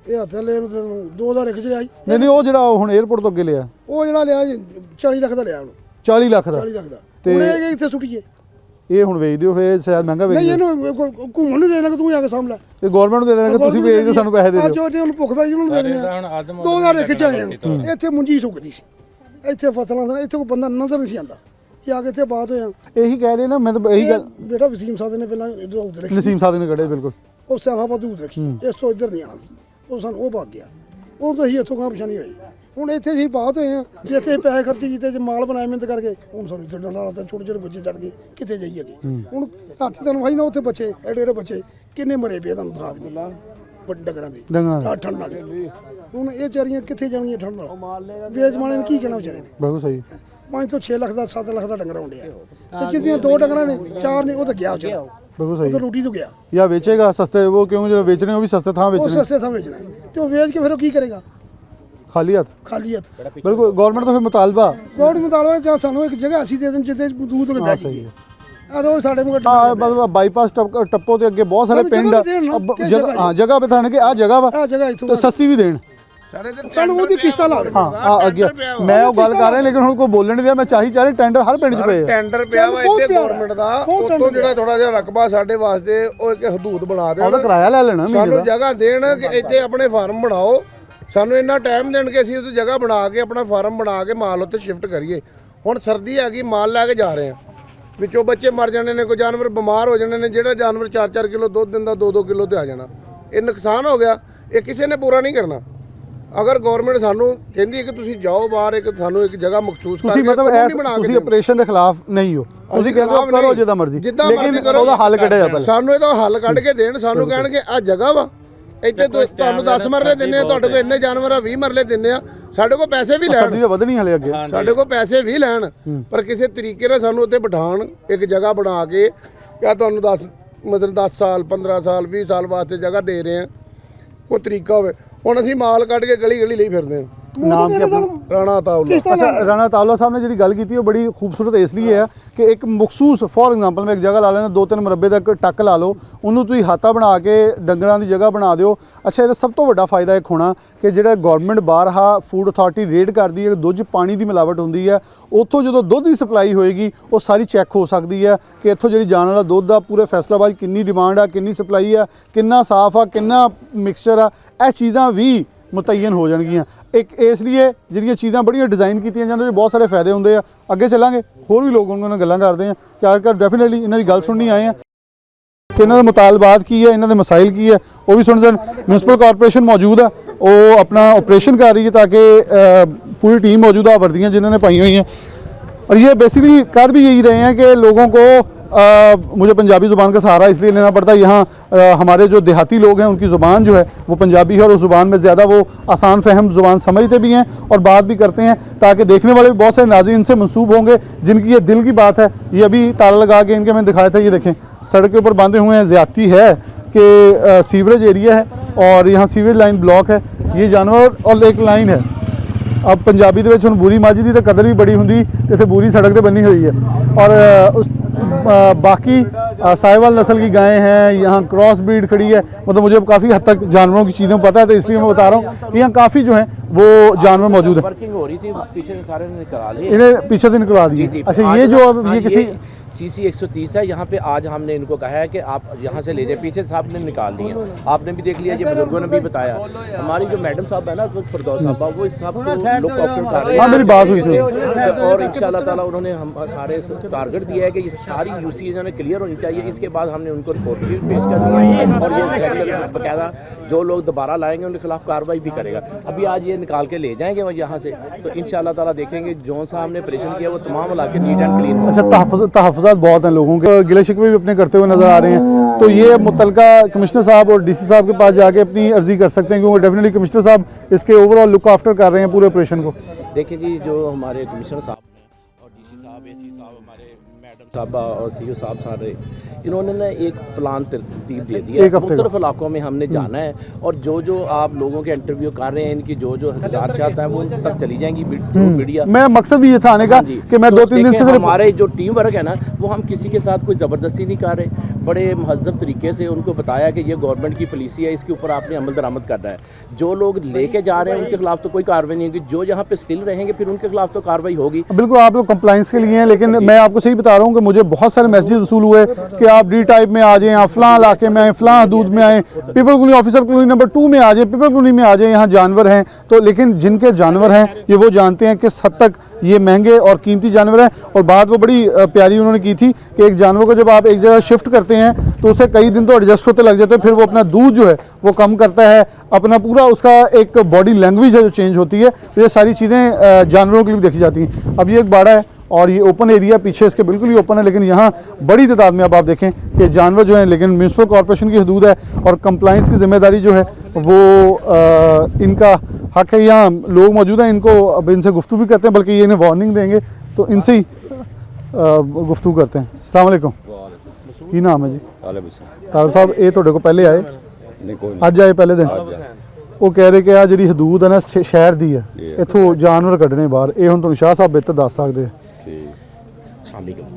ਇਹ ਹੱਥ ਲੈ ਨੂੰ 2001 ਚ ਲਿਆ ਜੀ। ਨਹੀਂ ਨਹੀਂ ਉਹ ਜਿਹੜਾ ਹੁਣ 에어ਪੋਰਟ ਤੋਂ ਅੱਗੇ ਲਿਆ, ਉਹ ਜਿਹੜਾ ਲਿਆ ਜੀ 40 ਲੱਖ ਦਾ ਲਿਆ ਉਹਨੂੰ। 40 ਲੱਖ ਦਾ। 40 ਲੱਖ ਦਾ। ਤੇ ਹੁਣ ਇਹ ਇੱਥੇ ਸੁੱਟੀਏ? ਇਹ ਹੁਣ ਵੇਚ ਦਿਓ ਫੇਰ ਸ਼ਾਇਦ ਮਹਿੰਗਾ ਵੇਚ ਨਹੀਂ ਦਿਓ। ਇਹਨੂੰ ਘੁੰਮਣ ਨੂੰ ਦੇਣਾ ਕਿ ਤੂੰ ਆ ਕੇ ਸਾਂਭ ਲੈ। ਤੇ ਗਵਰਨਮੈਂਟ ਨੂੰ ਦੇ ਦੇਣਗੇ, ਤੁਸੀਂ ਵੇਚ ਦਿਓ ਸਾਨੂੰ ਪੈਸੇ ਦੇ ਦਿਓ। ਜੋ ਉਹਨੂੰ ਭੁੱਖ ਪੈ ਗਈ ਉਹਨੂੰ ਦੇ ਦੇਣੇ ਆ। 2001 ਚ ਆਏ ਆ। ਇੱਥੇ ਮੁੰਜੀ ਸੁੱਕਦੀ ਸੀ, ਇੱਥੇ ਫਸਲਾਂ ਦਾ ਇੱਥੇ ਕੋਈ ਬੰਦਾ ਨਜ਼ਰ ਨਹੀਂ ਸੀ ਆਉਂਦਾ। ਇਹ ਆ ਕੇ ਇੱਥੇ ਬਾਤ ਹੋਇਆ। ਇਹੀ ਕਹਿ ਰਹੇ ਨਾ, ਮੈਂ ਤਾਂ ਇਹੀ ਗੱਲ ਬੇਟਾ ਵਸੀਮ ਸਾਦ ਨੇ ਪਹਿਲਾਂ ਇਧਰ ਉਧਰ ਰੱਖੀ, ਨਸੀਮ ਸਾਦ ਨੇ ਕੱਢੇ ਬਿਲਕੁਲ। ਉਹ ਸੇਵਾ ਪਦੂਤ ਰੱਖੀ, ਇਸ ਤੋਂ ਇੱਧਰ ਨਹੀਂ ਆਣਾ ਸੀ। ਉਹ ਸਾਨੂੰ ਉਹ ਭਾਗ ਗਿਆ, ਉਹ ਤਾਂ ਅਸੀਂ ਇੱਥੋਂ ਕਾਂ ਪਛਾਣੀ ਹੋਈ। ਹੁਣ ਇੱਥੇ ਅਸੀਂ ਬਾਤ ਹੋਏ ਆ, ਜੇ ਇੱਥੇ ਪੈਸੇ ਖਰਚੇ ਕੀਤੇ, ਜੇ ਮਾਲ ਬਣਾਏ ਮਿਹਨਤ ਕਰਕੇ, ਹੁਣ ਸਾਨੂੰ ਇੱਥੇ ਡੰਡਾ ਲਾਤਾ, ਛੋਟੇ ਛੋਟੇ ਬੱਚੇ ਚੜ ਗਏ, ਕਿੱਥੇ ਜਾਈਏ ਅੱਗੇ? ਹੁਣ ਹੱਥ ਤੁਹਾਨੂੰ ਭਾਈ ਨਾ ਉੱਥੇ ਬੱਚੇ ਐਡੇ ਐਡੇ ਬੱਚੇ ਕਿੰਨੇ ਮਰੇ ਪਏ ਤੁਹਾਨੂੰ ਦਿਖਾ ਦਿੰਦੇ ਵੱਡੇ ਡੰਗਰਾਂ ਦੇ ਠੰਡ ਨਾਲ। ਹੁਣ ਇਹ ਚਾਰੀਆਂ ਕਿੱਥੇ ਜਾਣਗੀਆਂ ਠੰਡ ਨਾਲ? ਬੇਜਮਾਨੇ ਨੇ ਕੀ ਕਹਿਣਾ ਵਿਚਾਰੇ ਨੇ? ਬਿਲਕੁਲ ਸਹੀ। 5 ਤੋਂ 6 ਲੱਖ ਦਾ 7 ਲੱਖ ਦਾ ਡੰਗਰ ਹੁੰਦਿਆ ਤੇ ਜਿਹਦੀਆਂ 2 ਡੰਗਰਾਂ ਨੇ 4 ਨੇ ਉਹ ਤਾਂ ਗਿਆ ਵਿਚਾਰਾ, ਬਿਲकुल सही। ਉਹ ਰੋਟੀ ਤੋਂ ਗਿਆ। या बेचेगा सस्ते, वो क्यों जो बेचने वो भी सस्ते था ਉਹ बेचने, ਸਸਤੇ ਥਾਂ ਵੇਚਣਾ ਤੇ ਉਹ ਵੇਚ ਕੇ ਫਿਰ ਉਹ ਕੀ ਕਰੇਗਾ? खाली हाथ। ਖਾਲੀ हथ। बिल्कुल गवर्नमेंट तो फिर मुतालबा। ਗੌਰਮੈਂਟ ਮੁਤਾਲਬਾ ਜਾਂ ਸਾਨੂੰ ਇੱਕ ਜਗ੍ਹਾ ਅਸੀਂ ਦੇ ਦੇਣ ਜਿੱਥੇ ਦੂਰ ਤੋਂ ਬਹਿ ਸਹੀ ਜਾਈਏ। ਆ ਰੋਜ਼ ਸਾਡੇ ਮੂੰਹ हाँ बस बाईपास टप्पो ते अगे बहुत सारे ਸਾਨੂੰ पिंड ਜਗ੍ਹਾ ਦੇਣ ਨਾ, ਕਿਆ जगह, जगह हाँ जगह पे थाने के आ जगह वा ਆ ਜਗ੍ਹਾ ਇੱਥੋਂ तो सस्ती भी देन। ਸਾਨੂੰ ਉਹਦੀ ਕਿਸ਼ਤਾਂ ਲਾ ਦੇ। हाँ आ अगे मैं वो गल कर रहा लेकिन हुण कोई बोलण नहीं दिया। मैं चाही चाह रही टेंडर हर पिंड च पे है। ਟੈਂਡਰ ਪਿਆ ਵਾ ਬਹੁਤ ਇੱਥੇ ਪਿਆਰਾ, ਗਵਰਨਮੈਂਟ ਦਾ, ਬਹੁਤ ਉਤੋਂ ਟੈਂਡਰ ਜਿਹੜਾ ਥੋੜਾ ਜਿਹਾ ਰਕਬਾ ਸਾਡੇ ਵਾਸਤੇ ਉਹ ਇੱਕ ਹਦੂਦ ਬਣਾ ਉਹਦਾ ਦੇਣ, ਕਿਰਾਇਆ ਲੈ ਲੈਣਾ ਮਹੀਨੇ ਸਾਨੂੰ ਦਾ। ਜਗ੍ਹਾ ਦੇਣ ਕਿ ਇੱਥੇ ਆਪਣੇ ਫਾਰਮ ਬਣਾਓ। ਸਾਨੂੰ ਇੰਨਾ ਟਾਈਮ ਦੇਣ ਕਿ ਅਸੀਂ ਉੱਥੇ ਜਗ੍ਹਾ ਬਣਾ ਕੇ ਆਪਣਾ ਫਾਰਮ ਬਣਾ ਕੇ ਮਾਲ ਉੱਥੇ ਸ਼ਿਫਟ ਕਰੀਏ। ਹੁਣ ਸਰਦੀ ਆ ਗਈ, ਮਾਲ ਲੈ ਕੇ ਜਾ ਰਹੇ ਆ, ਵਿੱਚੋਂ ਬੱਚੇ ਮਰ ਜਾਣੇ ਨੇ, ਕੋਈ ਜਾਨਵਰ ਬਿਮਾਰ ਹੋ ਜਾਣੇ ਨੇ। ਜਿਹੜਾ ਜਾਨਵਰ 4-4 ਕਿਲੋ ਦੁੱਧ ਦਿੰਦਾ 2-2 ਕਿਲੋ ਤੇ ਆ ਜਾਣਾ, ਇਹ ਨੁਕਸਾਨ ਹੋ ਗਿਆ। ਇਹ ਕਿਸੇ ਨੇ ਪੂਰਾ ਨਹੀਂ ਕਰਨਾ। ਅਗਰ ਗਵਰਨਮੈਂਟ ਸਾਨੂੰ ਕਹਿੰਦੀ ਹੈ ਕਿ ਤੁਸੀਂ ਜਾਓ ਬਾਹਰ, ਇੱਕ ਸਾਨੂੰ ਇੱਕ ਜਗ੍ਹਾ ਮਖਸੂਸ ਤੁਸੀਂ ਮਤਲਬ ਤੁਸੀਂ ਆਪਰੇਸ਼ਨ ਦੇ ਖਿਲਾਫ ਨਹੀਂ ਹੋ, ਤੁਸੀਂ ਕਹਿੰਦੇ ਹੋ ਕਰੋ ਜਿੱਦਾਂ ਮਰਜ਼ੀ, ਲੇਕਿਨ ਉਹਦਾ ਹੱਲ ਕੱਢਿਆ ਜਾ ਪਹਿਲਾਂ। ਸਾਨੂੰ ਇਹਦਾ ਹੱਲ ਕੱਢ ਕੇ ਦੇਣ। ਸਾਨੂੰ ਕਹਿਣਗੇ ਆ ਜਗ੍ਹਾ ਵਾ ਇੱਥੇ ਤੁਹਾਨੂੰ 10 ਮਰਲੇ ਦਿੰਨੇ ਆ, ਤੁਹਾਡੇ ਕੋਲ ਇੰਨੇ ਜਾਨਵਰ ਆ 20 ਮਰਲੇ ਦਿੰਨੇ ਆ, ਸਾਡੇ ਕੋਲ ਪੈਸੇ ਵੀ ਲੈਣ, ਸਰਦੀ ਤਾਂ ਵਧਣੀ ਹਲੇ ਅੱਗੇ, ਸਾਡੇ ਕੋਲ ਪੈਸੇ ਵੀ ਲੈਣ, ਪਰ ਕਿਸੇ ਤਰੀਕੇ ਨਾਲ ਸਾਨੂੰ ਉੱਥੇ ਬਿਠਾਣ, ਇੱਕ ਜਗ੍ਹਾ ਬਣਾ ਕੇ ਕਿ ਤੁਹਾਨੂੰ 10 ਸਾਲ 15 ਸਾਲ 20 ਸਾਲ ਵਾਸਤੇ ਜਗ੍ਹਾ ਦੇ ਰਹੇ ਆ, ਕੋਈ ਤਰੀਕਾ ਹੋਵੇ। ਹੁਣ ਅਸੀਂ ਮਾਲ ਕੱਢ ਕੇ ਗਲੀ ਗਲੀ ਲਈ ਫਿਰਦੇ ਆ। ਨਾਮ ਕੀ ਆਪਣਾ? ਰਾਣਾ ਤਾਉਲਾ। ਅੱਛਾ, ਰਾਣਾ ਤਾਵਲਾ ਸਾਹਿਬ ਨੇ ਜਿਹੜੀ ਗੱਲ ਕੀਤੀ ਉਹ ਬੜੀ ਖੂਬਸੂਰਤ ਇਸ ਲਈ ਹੈ ਕਿ ਇੱਕ ਮਖਸੂਸ ਫੋਰ ਐਗਜ਼ਾਮਪਲ ਮੈਂ ਇੱਕ ਜਗ੍ਹਾ ਲਾ ਲੈਣਾ 2-3 ਮੁਰੱਬੇ ਦਾ ਇੱਕ ਟੱਕ ਲਾ ਲਓ, ਉਹਨੂੰ ਤੁਸੀਂ ਹਾਤਾ ਬਣਾ ਕੇ ਡੰਗਰਾਂ ਦੀ ਜਗ੍ਹਾ ਬਣਾ ਦਿਓ। ਅੱਛਾ, ਇਹਦਾ ਸਭ ਤੋਂ ਵੱਡਾ ਫਾਇਦਾ ਇੱਕ ਹੋਣਾ ਕਿ ਜਿਹੜਾ ਗਵਰਨਮੈਂਟ ਬਾਹਰ ਫੂਡ ਅਥਾਰਟੀ ਰੇਡ ਕਰਦੀ ਹੈ, ਦੁੱਧ 'ਚ ਪਾਣੀ ਦੀ ਮਿਲਾਵਟ ਹੁੰਦੀ ਹੈ, ਉੱਥੋਂ ਜਦੋਂ ਦੁੱਧ ਦੀ ਸਪਲਾਈ ਹੋਏਗੀ ਉਹ ਸਾਰੀ ਚੈੱਕ ਹੋ ਸਕਦੀ ਹੈ ਕਿ ਇੱਥੋਂ ਜਿਹੜੀ ਜਾਣ ਵਾਲਾ ਦੁੱਧ ਆ ਪੂਰੇ ਫੈਸਲਾਬਾਦ ਕਿੰਨੀ ਡਿਮਾਂਡ ਆ, ਕਿੰਨੀ ਸਪਲਾਈ ਆ, ਕਿੰਨਾ ਸਾਫ਼ ਆ, ਕਿੰਨਾ ਮਿਕਸਚਰ ਆ, ਇਹ ਚੀਜ਼ਾਂ ਵੀ ਮੁਤੱਯਨ ਹੋ ਜਾਣਗੀਆਂ। ਇੱਕ ਇਸ ਲਈ ਜਿਹੜੀਆਂ ਚੀਜ਼ਾਂ ਬੜੀਆਂ ਡਿਜ਼ਾਈਨ ਕੀਤੀਆਂ ਜਾਂਦੀਆਂ ਬਹੁਤ ਸਾਰੇ ਫਾਇਦੇ ਹੁੰਦੇ ਆ। ਅੱਗੇ ਚੱਲਾਂਗੇ, ਹੋਰ ਵੀ ਲੋਕ ਉਹਨਾਂ ਨਾਲ ਗੱਲਾਂ ਕਰਦੇ ਆ, ਕਿਉਂਕਿ ਡੈਫੀਨਿਟਲੀ ਇਹਨਾਂ ਦੀ ਗੱਲ ਸੁਣਨੀ ਆਏ ਆ ਕਿ ਇਹਨਾਂ ਦੇ ਮੁਤਾਲਬਾਤ ਕੀ ਹੈ, ਇਹਨਾਂ ਦੇ ਮਸਾਇਲ ਕੀ ਹੈ, ਉਹ ਵੀ ਸੁਣ ਜਾਣ। म्यूनसिपल कॉरपोरेशन मौजूद है, वो अपना ऑपरेशन कर रही है ताकि पूरी टीम मौजूद है, वर्दियाँ जिन्होंने पाई हुई हैं, और ये बेसिकली कर भी यही रहे हैं कि लोगों को मुझे पंजाबी ज़ुबान का सहारा इसलिए लेना पड़ता है। यहाँ हमारे जो देहाती लोग हैं उनकी ज़ुबान जो है वो पंजाबी है और उस ज़ुबान में ज़्यादा वो आसान फहम ज़ुबान समझते भी हैं और बात भी करते हैं, ताकि देखने वाले भी बहुत सारे नाज़रीन इनसे मंसूब होंगे जिनकी ये दिल की बात है। ये अभी ताला लगा के इनके मैंने दिखाया था, ये देखें सड़क के ऊपर बांधे हुए हैं। ज़्यादती है कि सीवरेज एरिया है और यहाँ सीवरेज लाइन ब्लॉक है, ये जानवर और एक लाइन है। अब पंजाबी ਦੇ ਵਿੱਚ ਹੁਣ ਬੂਰੀ ਮਾਝੀ ਦੀ ਤਾਂ ਕਦਰ ਵੀ ਬੜੀ ਹੁੰਦੀ ਤੇ ਇੱਥੇ ਬੂਰੀ ਸੜਕ ਤੇ बनी हुई है। और उस बाकी साहिवाल नस्ल की गायें हैं, यहाँ क्रॉस ब्रीड खड़ी है, मतलब मुझे काफ़ी हद तक जानवरों की चीज़ें पता है, तो इसलिए मैं बता रहा हूँ कि यहाँ काफ़ी जो है वो जानवर मौजूद है। वर्किंग हो रही थी, पीछे से सारे निकला लिए, इन्हें पीछे से निकलवा दिए। अच्छा, ये जो अब ये किसी CC 130 है, यहाँ पे आज हमने इनको कहा है कि आप यहाँ से ले जाए, पीछे साहब ने निकाल दिए, आपने भी देख लिया, ये बुजुर्गों ने भी बताया। हमारी जो मैडम साहब है ना फरदौस साहबा, वो इस सब को लुक आफ्टर कर रहे हैं। हाँ, मेरी बात हुई थी और इंशाल्लाह ताला उन्होंने हमारे टारगेट दिया है कि ये सारी यूसी इन्होंने क्लियर होनी चाहिए। इसके बाद हमने उनको रिपोर्ट भी पेश कर दी है और ये बाकायदा जो लोग दोबारा लाएंगे उनके खिलाफ कार्रवाई भी करेगा। अभी आज ये निकाल के ले जाएंगे वो यहाँ से, तो इंशाल्लाह ताला देखेंगे जो साहब ने ऑपरेशन किया वो तमाम इलाके नीट एंड क्लीन हो। अच्छा, तहफ़्फ़ुज़ात बहुत हैं लोगों के, गिले शिकवे भी अपने करते हुए नज़र आ रहे हैं, तो ये मुतलका कमिश्नर साहब और DC साहब के पास जाके अपनी अर्जी कर सकते हैं, क्योंकि डेफिनेटली कमिश्नर साहब इसके ओवरऑल लुक आफ्टर कर रहे हैं पूरे ऑपरेशन को। देखिए जी, जो हमारे कमिश्नर साहब हैं और DC साहब, AC साहब, हमारे मैडम साहबा और CO साहब सारे, इन्होंने ना एक प्लान तरतीब दे दिया है। मुख्तलिफ इलाकों में हमने जाना है और जो जो आप लोगों के इंटरव्यू कर रहे हैं, इनकी जो जो हदायत हैं वो उन तक चली जाएंगी मीडिया। मैं मकसद भी ये था आने का कि मैं 2-3 दिन से हमारे जो टीम वर्क है ना, वो हम किसी के साथ कोई ज़बरदस्ती नहीं कर रहे, बड़े महज़ब तरीके से उनको बताया कि ये गवर्नमेंट की पॉलिसी है, इसके ऊपर आपने अमल दरामद करना है। जो लोग लेके जा रहे हैं उनके खिलाफ तो कोई कार्रवाई नहीं होगी, जो यहाँ पे स्टिल रहेंगे फिर उनके खिलाफ तो कार्रवाई होगी। बिल्कुल, आप लोग कंप्लाइंस के लिए हैं, लेकिन मैं आपको सही बता रहा हूँ कि मुझे बहुत सारे मैसेजेस वसूल हुए कि आप D टाइप में आ जाएं, आप फलां इलाके में आएँ, फलां हदूद में आएँ, people colony officer colony number 2 में आ जाएँ, पीपल कॉलोनी में आ जाएँ, यहाँ जानवर हैं। तो लेकिन जिनके जानवर हैं ये वो जानते हैं किस हद तक ये महंगे और कीमती जानवर हैं। और बात वो बड़ी प्यारी उन्होंने की थी कि एक जानवर को जब आप एक जगह शिफ्ट करते हैं तो उसे कई दिन तो एडजस्ट होते लग जाते हैं, फिर वो अपना दूध जो है वो कम करता है, अपना पूरा उसका एक बॉडी लैंग्वेज है जो चेंज होती है। तो ये सारी चीज़ें जानवरों के लिए देखी जाती हैं। अब ये एक बाड़ा है और ये ओपन एरिया पीछे इसके बिल्कुल ही ओपन है, लेकिन यहाँ बड़ी तादाद में अब आप देखें कि जानवर जो हैं, लेकिन म्यूनसिपल कॉरपोरेशन की हदूद है और कंप्लाइंस की जिम्मेदारी जो है वो इनका हक है। यहाँ लोग मौजूद हैं, इनको अब इनसे गुफ्तगू भी करते हैं, बल्कि ये इन्हें वार्निंग देंगे तो इनसे ही गुफ्तगू करते हैं। अस्सलाम वालेकुम, की नाम है जी? तालब साहब, ये ਤੁਹਾਡੇ ਕੋਲ ਪਹਿਲੇ ਆਏ? ਅੱਜ ਆਏ ਪਹਿਲੇ ਦਿਨ? ਉਹ ਕਹਿ ਰਹੇ ਕਿ ਆ ਜਿਹੜੀ ਹਦੂਦ ਹੈ ਨਾ ਸ਼ਹਿਰ ਦੀ ਹੈ, ਇੱਥੋਂ ਜਾਨਵਰ ਕੱਢਣੇ ਬਾਹਰ, ਇਹ ਹੁਣ ਤੁਹਾਨੂੰ ਸ਼ਾਹ ਸਾਹਿਬ ਬਿਹਤਰ ਦੱਸ ਸਕਦੇ ਆ।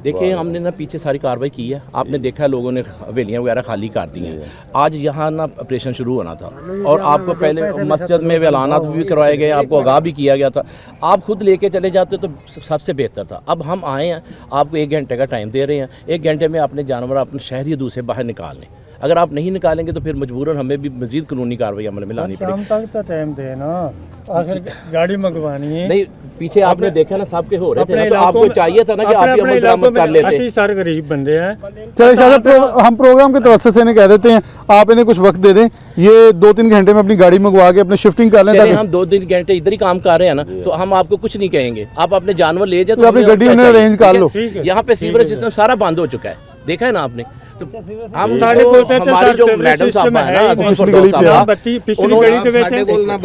देखिए, हमने ना पीछे सारी कार्रवाई की है, आपने देखा है लोगों ने हवेलियाँ वगैरह खाली कर दी हैं। आज यहाँ ना ऑपरेशन शुरू होना था और आपको पहले मस्जिद में ऐलानात भी करवाए गए, आपको आगाह भी किया गया था, आप खुद लेके चले जाते तो सबसे बेहतर था। अब हम आए हैं, आपको 1 घंटे का टाइम दे रहे हैं, 1 घंटे में अपने जानवर अपने शहरी हदूद से बाहर निकाल लें। अगर आप नहीं निकालेंगे तो फिर मजबूरन हमें भी मजीद कानूनी कार्रवाई अमल में लानी पड़ेगी। शाम तक तो टाइम देना, आखिर गाड़ी मंगवानी है। नहीं, पीछे आपने देखा ना सबके हो रहे थे ना, तो आपको चाहिए था ना कि आप ये अमल दरामद कर लेते। अति सारे गरीब बंदे हैं। चलिए शाह साहब, हम प्रोग्राम के तरफ से इन्हें कह देते हैं, आप इन्हें कुछ वक्त दे दें, ये 2-3 घंटे में अपनी गाड़ी मंगवा के अपने शिफ्टिंग कर लें। चलिए, हम 2-3 घंटे इधर ही काम कर रहे हैं ना, तो हम आपको कुछ नहीं कहेंगे, आप अपने जानवर ले जाए, अपनी गाड़ी उन्हें अरेंज कर लो। यहाँ पे सीवरेज सिस्टम सारा बंद हो चुका है, देखा है ना आपने। तो हम साढ़े को हमारी जो मैडम साहब है ना, पिछली गली के बेटे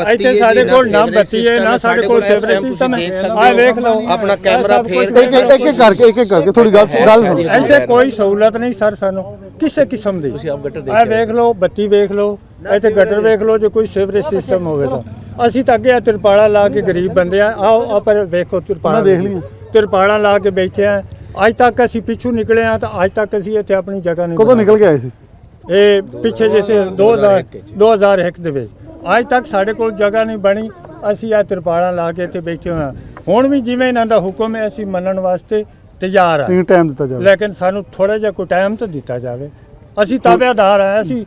ऐसे साढ़े को ना बत्ती है ना, साढ़े को सेवरेज सिस्टम है। आ देख लो अपना कैमरा फेर एक करके थोड़ी गल ऐसे कोई सहूलत नहीं सर, सानू किसे किस्म दी। आ देख लो बत्ती, देख लो ऐसे गटर, देख लो जो कोई सेवरेज सिस्टम होगा। ਅਸੀਂ ਤਾਂ ਅੱਗੇ ਤਿਰਪਾਲਾਂ ਲਾ ਕੇ ਗਰੀਬ ਬੰਦੇ ਆ ਆਓ ਪਰ ਵੇਖੋ ਤਿਰਪਾਲਾਂ ਦੇਖ ਲਈਆਂ। ਤਿਰਪਾਲਾਂ ਲਾ ਕੇ ਬੈਠੇ ਆ ਅੱਜ ਤੱਕ ਅਸੀਂ ਪਿੱਛੋਂ ਨਿਕਲੇ ਆ ਤਾਂ ਅੱਜ ਤੱਕ ਅਸੀਂ ਇੱਥੇ ਆਪਣੀ ਜਗ੍ਹਾ ਨਹੀਂ ਕਦੋਂ ਨਿਕਲ ਕੇ ਆਏ ਸੀ? ਇਹ ਪਿੱਛੇ ਜਿਸੇ 2001 ਦੇ ਵਿੱਚ ਅੱਜ ਤੱਕ ਸਾਡੇ ਕੋਲ ਜਗ੍ਹਾ ਨਹੀਂ ਬਣੀ। ਅਸੀਂ ਆ ਤਿਰਪਾਲਾਂ ਲਾ ਕੇ ਇੱਥੇ ਬੈਠੇ ਹੋਏ ਹਾਂ। ਹੁਣ ਵੀ ਜਿਵੇਂ ਇਹਨਾਂ ਦਾ ਹੁਕਮ ਹੈ ਅਸੀਂ ਮੰਨਣ ਵਾਸਤੇ ਤਿਆਰ ਆ, ਟਾਈਮ ਦਿੱਤਾ ਜਾਵੇ। ਲੇਕਿਨ ਸਾਨੂੰ ਥੋੜਾ ਜਿਹਾ ਕੋਈ ਟਾਈਮ ਤਾਂ ਦਿੱਤਾ ਜਾਵੇ। ਅਸੀਂ ਤਾਬੇਦਾਰ ਆ। ਅਸੀਂ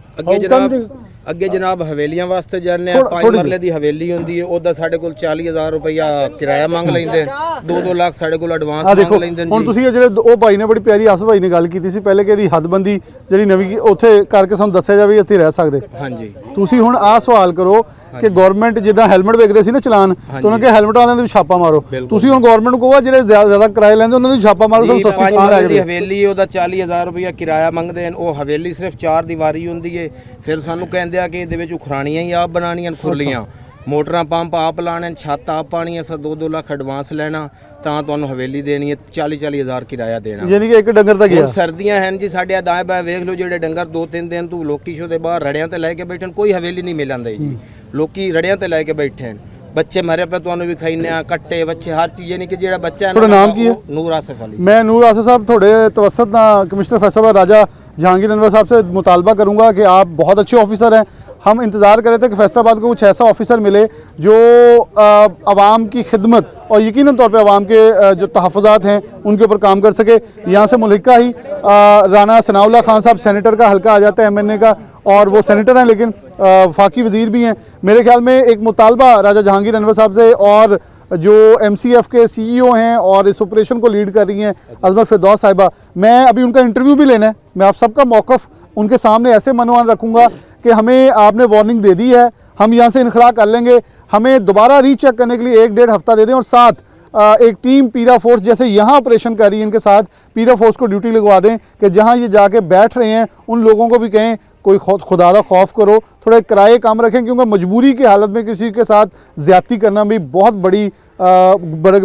ਅੱਗੇ ਜਨਾਬ ਹਵੇਲੀਆਂ ਵਾਸਤੇ ਜਾਂਦੇ ਆ। 5 ਮਰਲੇ ਦੀ ਹਵੇਲੀ ਹੁੰਦੀ ਹੈ, ਉਹਦਾ ਸਾਡੇ ਕੋਲ 40,000 ਰੁਪਇਆ ਕਿਰਾਇਆ ਮੰਗ ਲੈਂਦੇ, 2-2 ਲੱਖ ਸਾਡੇ ਕੋਲ ਐਡਵਾਂਸ ਮੰਗ ਲੈਂਦੇ ਨੇ ਹੁਣ ਜੀ। ਤੁਸੀਂ ਇਹ ਜਿਹੜੇ ਉਹ ਭਾਈ ਨੇ ਬੜੀ ਪਿਆਰੀ ਆਸ ਭਾਈ ਨੇ ਗੱਲ ਕੀਤੀ ਸੀ ਪਹਿਲੇ ਕਿ ਇਹਦੀ ਹੱਦਬੰਦੀ ਜਿਹੜੀ ਨਵੀਂ ਉੱਥੇ ਕਰਕੇ ਸਾਨੂੰ ਦੱਸਿਆ ਜਾਵੇ ਇੱਥੇ ਰਹਿ ਸਕਦੇ। ਹਾਂਜੀ ਤੁਸੀਂ ਹੁਣ ਆਹ ਸਵਾਲ ਕਰੋ ਕਿ ਗਵਰਨਮੈਂਟ ਜਿੱਦਾਂ ਹੈਲਮਟ ਵੇਚਦੇ ਸੀ ਨਾ ਚਲਾਨ, ਤਾਂ ਉਹਨਾਂ ਕੇ ਹੈਲਮਟ ਵਾਲਿਆਂ ਦੇ ਵੀ ਛਾਪਾ ਮਾਰੋ। ਤੁਸੀਂ ਹੁਣ ਗਵਰਨਮੈਂਟ ਨੂੰ ਕਹੋ ਜਿਹੜੇ ਜ਼ਿਆਦਾ ਕਿਰਾਏ ਲੈਂਦੇ ਉਹਨਾਂ ਦੀ ਛਾਪਾ ਮਾਰੋ, ਸਾਨੂੰ ਸਸਤੀ ਥਾਂ ਲੈ ਕੇ ਹਵੇਲੀ ਉਹਦਾ 40,000 ਰੁਪਇਆ ਕਿਰਾਇਆ ਮੰਗਦੇ ਨੇ। ਉਹ ਹਵੇਲੀ ਸਿਰਫ 4 ਦੀਵਾਰੀ ਹੁੰਦੀ ਹੈ। ਫਿਰ ਸਾਨੂੰ ਕਹਿੰਦੇ ਆ ਕਿ ਇਹਦੇ ਵਿੱਚ ਉਖਰਾਣੀਆਂ ਹੀ ਆਪ ਬਣਾਉਣੀਆਂ, ਖੁਰਲੀਆਂ ਮੋਟਰਾਂ ਪੰਪ ਆਪ ਲਾਣੇ, ਛੱਤ ਆਪ ਪਾਣੀ, ਅਸਾਂ 2-2 ਲੱਖ ਐਡਵਾਂਸ ਲੈਣਾ ਤਾਂ ਤੁਹਾਨੂੰ ਹਵੇਲੀ ਦੇਣੀ ਹੈ, 40,000 ਕਿਰਾਇਆ ਦੇਣਾ। ਯਾਨੀ ਕਿ ਇੱਕ ਡੰਗਰ ਤਾਂ ਗਿਆ। ਸਰਦੀਆਂ ਹਨ ਜੀ ਸਾਡੇ ਦਾएं ਬਾएं ਵੇਖ ਲਓ, ਜਿਹੜੇ ਡੰਗਰ 2-3 ਦਿਨ ਤੋਂ ਲੋਕੀ ਸ਼ੋ ਦੇ ਬਾਹਰ ਰੜਿਆਂ ਤੇ ਲੈ ਕੇ ਬੈਠਣ, ਕੋਈ ਹਵੇਲੀ ਨਹੀਂ ਮਿਲੰਦਾ ਜੀ। ਲੋਕੀ ਰੜਿਆਂ ਤੇ ਲੈ ਕੇ ਬੈਠੇ ਹਨ। ਬੱਚੇ ਮਾਰੇ ਪੇ ਤੁਹਾਨੂੰ ਵੀ ਖਾਈਨੇ ਆ, ਕੱਟੇ ਬੱਚੇ ਹਰ ਚੀਜ਼, ਯਾਨੀ ਕਿ ਜਿਹੜਾ ਬੱਚਾ ਹੈ ਤੁਹਾਡਾ ਨਾਮ ਕੀ ਹੈ? ਨੂਰ आसिफ अली। मैं नूर आसिफ साहब थोड़े तवसत ना कमिश्नर फैसलाबाद राजा जहांगीर अनवर साहब से मुतालबा करूंगा कि आप बहुत अच्छे ऑफिसर हैं। हम इंतज़ार कर रहे थे कि फैसलाबाद को कुछ ऐसा ऑफिसर मिले जो आवाम की खिदमत और यकीनन तौर पे आवाम के जो तहफ़्फ़ुज़ात हैं उनके ऊपर काम कर सके। यहाँ से मुल्हिका ही राना सनाउल्लाह खान साहब सेनेटर का हल्का आ जाता है MNA का, और वो सेनेटर हैं लेकिन फाकी वज़ीर भी हैं। मेरे ख्याल में एक मुतालबा राजा जहांगीर अनवर साहब से और जो MCF के CEO हैं और इस ऑपरेशन को लीड कर रही हैं अज़मत फ़िरदौस साहिबा, मैं अभी उनका इंटरव्यू भी लेना है। मैं आप सबका मौक़िफ़ उनके सामने ऐसे मनवान रखूँगा कि हमें आपने वार्निंग दे दी है, हम यहाँ से इनखला कर लेंगे, हमें दोबारा रीचेक करने के लिए 1-1.5 हफ्ता दे दें, और साथ एक टीम पीरा फोर्स जैसे यहाँ ऑपरेशन कर रही है इनके साथ पीरा फोर्स को ड्यूटी लगवा दें कि जहाँ ये जाके बैठ रहे हैं उन लोगों को भी कहें कोई खुदा दा खौफ करो, थोड़ा किराए कम रखें, क्योंकि मजबूरी की हालत में किसी के साथ ज़्यादती करना भी बहुत बड़ी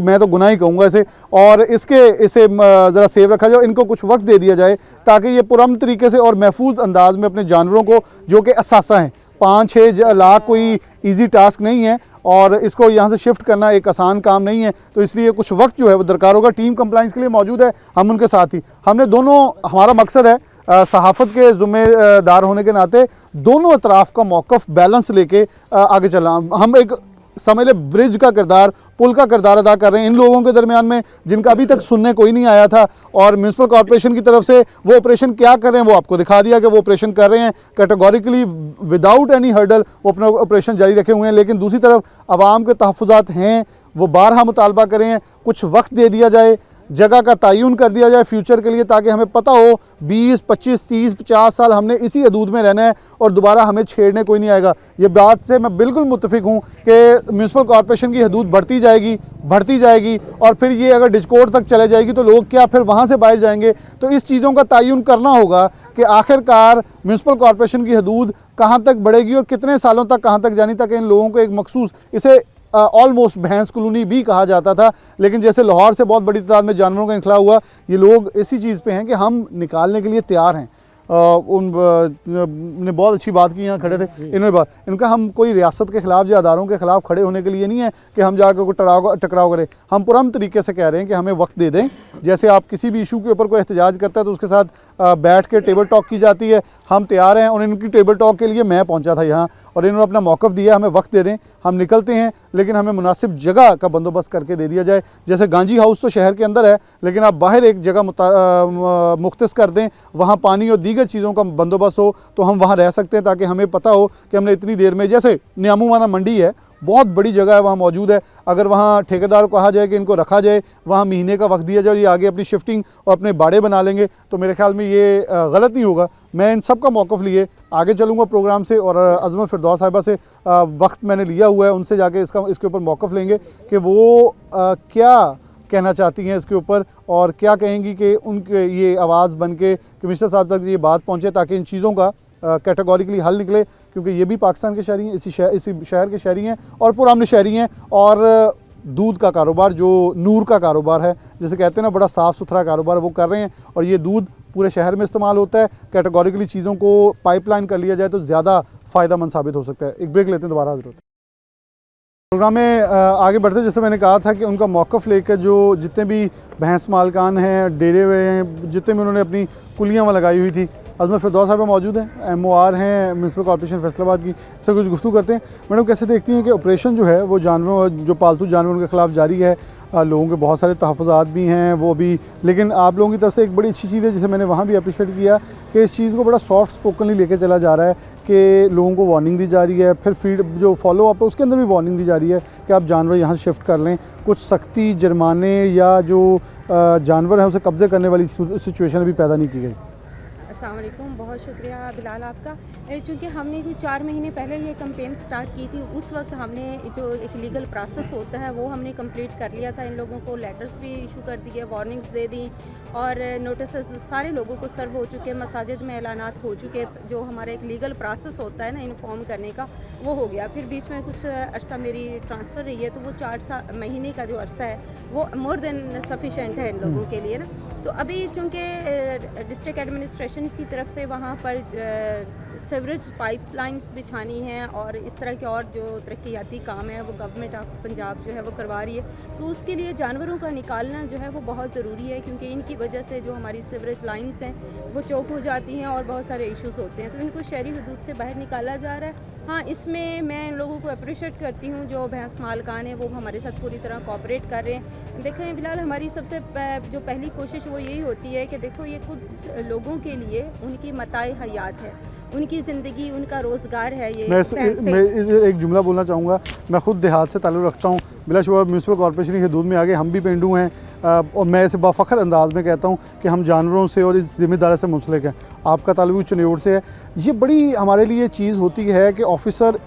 मैं तो गुनाह ही कहूँगा इसे। और इसे ज़रा सेव रखा जाए, इनको कुछ वक्त दे दिया जाए ताकि ये पुरअमन तरीके से और महफूज अंदाज में अपने जानवरों को, जो कि असासा हैं, 5-6 लाख कोई इजी टास्क नहीं है और इसको यहाँ से शिफ्ट करना एक आसान काम नहीं है, तो इसलिए कुछ वक्त जो है वो दरकार होगा। टीम कंप्लाइंस के लिए मौजूद है, हम उनके साथ ही, हमने दोनों, हमारा मकसद है सहाफ़त के ज़िम्मेदार होने के नाते दोनों अतराफ़ का मौक़िफ़ बैलेंस लेके आगे चलना। हम एक समझ ले ब्रिज का किरदार, पुल का किरदार अदा कर रहे हैं इन लोगों के दरमियान में जिनका अभी तक सुनने कोई नहीं आया था, और म्यूनसिपल कॉर्पोरेशन की तरफ से वो ऑपरेशन क्या कर रहे हैं वो आपको दिखा दिया कि वो ऑपरेशन कर रहे हैं कैटेगोरिकली विदाउट एनी हर्डल, वो अपना ऑपरेशन जारी रखे हुए हैं। लेकिन दूसरी तरफ आवाम के तहफ़्फ़ुज़ात हैं, वो बारहा मुतालबा करें हैं, कुछ वक्त दे दिया जाए, जगह का तयन कर दिया जाए फ्यूचर के लिए, ताकि हमें पता हो 20, 25, 30, 50 साल हमने इसी हदूद में रहना है और दोबारा हमें छेड़ने कोई नहीं आएगा। ये बात से मैं बिल्कुल मुत्तफिक हूँ कि म्यूनसिपल कॉर्पोरेशन की हदूद बढ़ती जाएगी और फिर ये अगर डिजकोड तक चले जाएगी तो लोग क्या फिर वहाँ से बाहर जाएंगे। तो इस चीज़ों का तयन करना होगा कि आखिरकार म्यूनसिपल कॉर्पोरेशन की हदूद कहाँ तक बढ़ेगी और कितने सालों तक कहाँ तक जानी, तक इन लोगों को एक मखसूस, इसे ऑलमोस्ट भैंस कॉलोनी भी कहा जाता था, लेकिन जैसे लाहौर से बहुत बड़ी तादाद में जानवरों का इंखला हुआ, ये लोग इसी चीज़ पे हैं कि हम निकालने के लिए तैयार हैं। ने बहुत अच्छी बात की, यहाँ खड़े थे इन्होंने बात, इनका हम कोई रियासत के ख़िलाफ़ या अदारों के ख़िलाफ़ खड़े होने के लिए नहीं है कि हम जाकर कोई टकराव करें। हम पुरअमन तरीके से कह रहे हैं कि हमें वक्त दे दें। जैसे आप किसी भी इशू के ऊपर कोई एहतजाज करता है तो उसके साथ बैठ के टेबल टॉक की जाती है, हम तैयार हैं। और इनकी टेबल टॉक के लिए मैं पहुँचा था यहाँ और इन्होंने अपना मौक़िफ़ दिया, हमें वक्त दे दें, हम निकलते हैं, लेकिन हमें मुनासिब जगह का बंदोबस्त करके दे दिया जाए। जैसे गांजी हाउस तो शहर के अंदर है, लेकिन आप बाहर एक जगह मुख्तस कर दें, वहाँ पानी और दीगर चीज़ों का बंदोबस्त हो तो हम वहाँ रह सकते हैं, ताकि हमें पता हो कि हमने इतनी देर में, जैसे न्यामूवाना मंडी है, बहुत बड़ी जगह है, वहाँ मौजूद है, अगर वहाँ ठेकेदार को कहा जाए कि इनको रखा जाए, वहाँ महीने का वक्त दिया जाए, ये आगे अपनी शिफ्टिंग और अपने बाड़े बना लेंगे, तो मेरे ख्याल में ये गलत नहीं होगा। मैं इन सब का मौक़िफ़ लिए आगे चलूँगा प्रोग्राम से, और अज़मत फ़िरदौस साहिबा से वक्त मैंने लिया हुआ है, उनसे जाके इसके ऊपर मौक़िफ़ लेंगे कि वो क्या कहना चाहती हैं इसके ऊपर और क्या कहेंगी कि उनके ये आवाज़ बन के कमिश्नर साहब तक ये बात पहुँचे, ताकि इन चीज़ों का कैटेगोरिकली हल निकले, क्योंकि ये भी पाकिस्तान के शहरी हैं, इसी शहर के शहरी हैं और पुराने शहरी हैं। और दूध का कारोबार जो नूर का कारोबार है, जैसे कहते हैं ना, बड़ा साफ़ सुथरा कारोबार वो कर रहे हैं, और ये दूध पूरे शहर में इस्तेमाल होता है। कैटेगोरिकली चीज़ों को पाइपलाइन कर लिया जाए तो ज़्यादा फ़ायदा मंद साबित हो सकता है। एक ब्रेक लेते हैं, दोबारा हाज़िर होते हैं। प्रोग्राम में आगे बढ़ते, जैसे मैंने कहा था कि उनका मौक़िफ़ लेकर जो जितने भी भैंस मालकान हैं, डेरे हुए हैं, जितने भी उन्होंने अपनी कुलियाँ वहाँ लगाई हुई थी, अजमत फिरदौस साहब मौजूद हैं, MOR हैं म्यूनसिपल कॉर्पोरेशन फैसलाबाद की, से कुछ गुफ्तगू करते हैं। मैडम, कैसे देखती हैं कि ऑपरेशन जो है वो जानवरों, जो पालतू जानवरों के ख़िलाफ़ जारी है, लोगों के बहुत सारे तहफ़्फ़ुज़ात भी हैं वो भी, लेकिन आप लोगों की तरफ से एक बड़ी अच्छी चीज़ है जिसे मैंने वहाँ भी अप्रिशिएट किया कि इस चीज़ को बड़ा सॉफ्ट स्पोकनली लेके चला जा रहा है कि लोगों को वार्निंग दी जा रही है, फिर फीड जो फॉलो अप है उसके अंदर भी वार्निंग दी जा रही है कि आप जानवर यहाँ शिफ्ट कर लें। कुछ सख्ती, जुर्माने या जो जानवर हैं उसे कब्ज़े करने वाली सिचुएशन अभी पैदा नहीं की गई। अस्सलाम वालेकुम, बहुत शुक्रिया बिलाल आपका। चूँकि हमने कुछ 4 महीने पहले ये कैंपेन स्टार्ट की थी, उस वक्त हमने जो एक लीगल प्रोसेस होता है वो हमने कंप्लीट कर लिया था। इन लोगों को लेटर्स भी इशू कर दिए, वार्निंग्स दे दी और नोटिस सारे लोगों को सर्व हो चुके, मसाजिद में ऐलानात हो चुके। जो हमारा एक लीगल प्रोसेस होता है ना इन्फॉर्म करने का, वो हो गया। फिर बीच में कुछ अरसा मेरी ट्रांसफ़र रही है, तो वो 4 महीने का जो अरसा है वो मोर देन सफिशेंट है इन लोगों के लिए ना। तो अभी चूँकि डिस्ट्रिक्ट एडमिनिस्ट्रेशन की तरफ से वहाँ पर सीवरेज पाइपलाइंस बिछानी है और इस तरह के और जो तरक्याती काम है वो गवर्नमेंट ऑफ पंजाब जो है वो करवा रही है, तो उसके लिए जानवरों का निकालना जो है वो बहुत ज़रूरी है, क्योंकि इनकी वजह से जो हमारी सीवरेज लाइंस हैं वो चौक हो जाती हैं और बहुत सारे इश्यूज़ होते हैं, तो इनको शहरी हदूद से बाहर निकाला जा रहा है। हाँ, इसमें मैं इन लोगों को अप्रिशिएट करती हूँ जो भैंस मालकान है वो हमारे साथ पूरी तरह कोऑपरेट कर रहे हैं। देखें बिलाल, हमारी सबसे जो पहली कोशिश वो यही होती है कि देखो ये खुद लोगों के लिए उनकी मताए हयात है, उनकी ज़िंदगी, उनका रोज़गार है। ये मैं एक जुमला बोलना चाहूँगा। मैं खुद देहात से ताल्लुक़ रखता हूँ, बिलाशुबा म्यूनसिपल कॉर्पोरेशन की हदूद में आगे हम भी पेंडू हैं, और मैं इसे बाफ़ख्र अंदाज में कहता हूँ कि हम जानवरों से और इस ज़िम्मेदारी से मुंसलिक हैं। आपका ताल्लुक़ चन्योड़ से है। ये बड़ी हमारे लिए चीज़ होती है कि ऑफिसर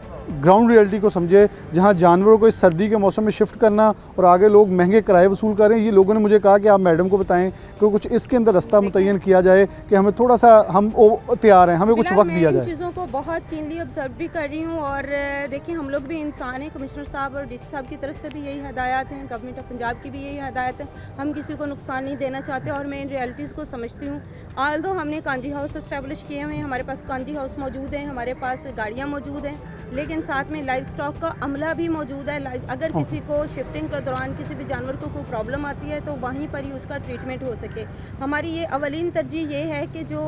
ग्राउंड रियलिटी को समझे, जहाँ जानवरों को इस सर्दी के मौसम में शिफ्ट करना और आगे लोग महंगे किराए वसूल करें। ये लोगों ने मुझे कहा कि आप मैडम को बताएं कि कुछ इसके अंदर रास्ता मुतय्यन किया जाए कि हमें थोड़ा सा, हम तैयार हैं, हमें कुछ वक्त दिया जाए। इन चीज़ों को बहुत कीनली ऑब्जर्व भी कर रही हूँ और देखिए हम लोग भी इंसान हैं। कमिश्नर साहब और DC साहब की तरफ से भी यही हदायत हैं, गवर्नमेंट ऑफ पंजाब की भी यही हदायत है। हम किसी को नुकसान नहीं देना चाहते और मैं इन रियलिटीज़ को समझती हूँ। आल्दो हमने कांजी हाउस इस्टेब्लिश किए हुए हैं, हमारे पास कांजी हाउस मौजूद हैं, हमारे पास गाड़ियाँ मौजूद हैं, लेकिन साथ में लाइव स्टॉक का अमला भी मौजूद है। अगर किसी को शिफ्टिंग के दौरान किसी भी जानवर को कोई प्रॉब्लम आती है तो वहीं पर ही उसका ट्रीटमेंट हो सके। हमारी ये अवलीन तरजीह ये है कि जो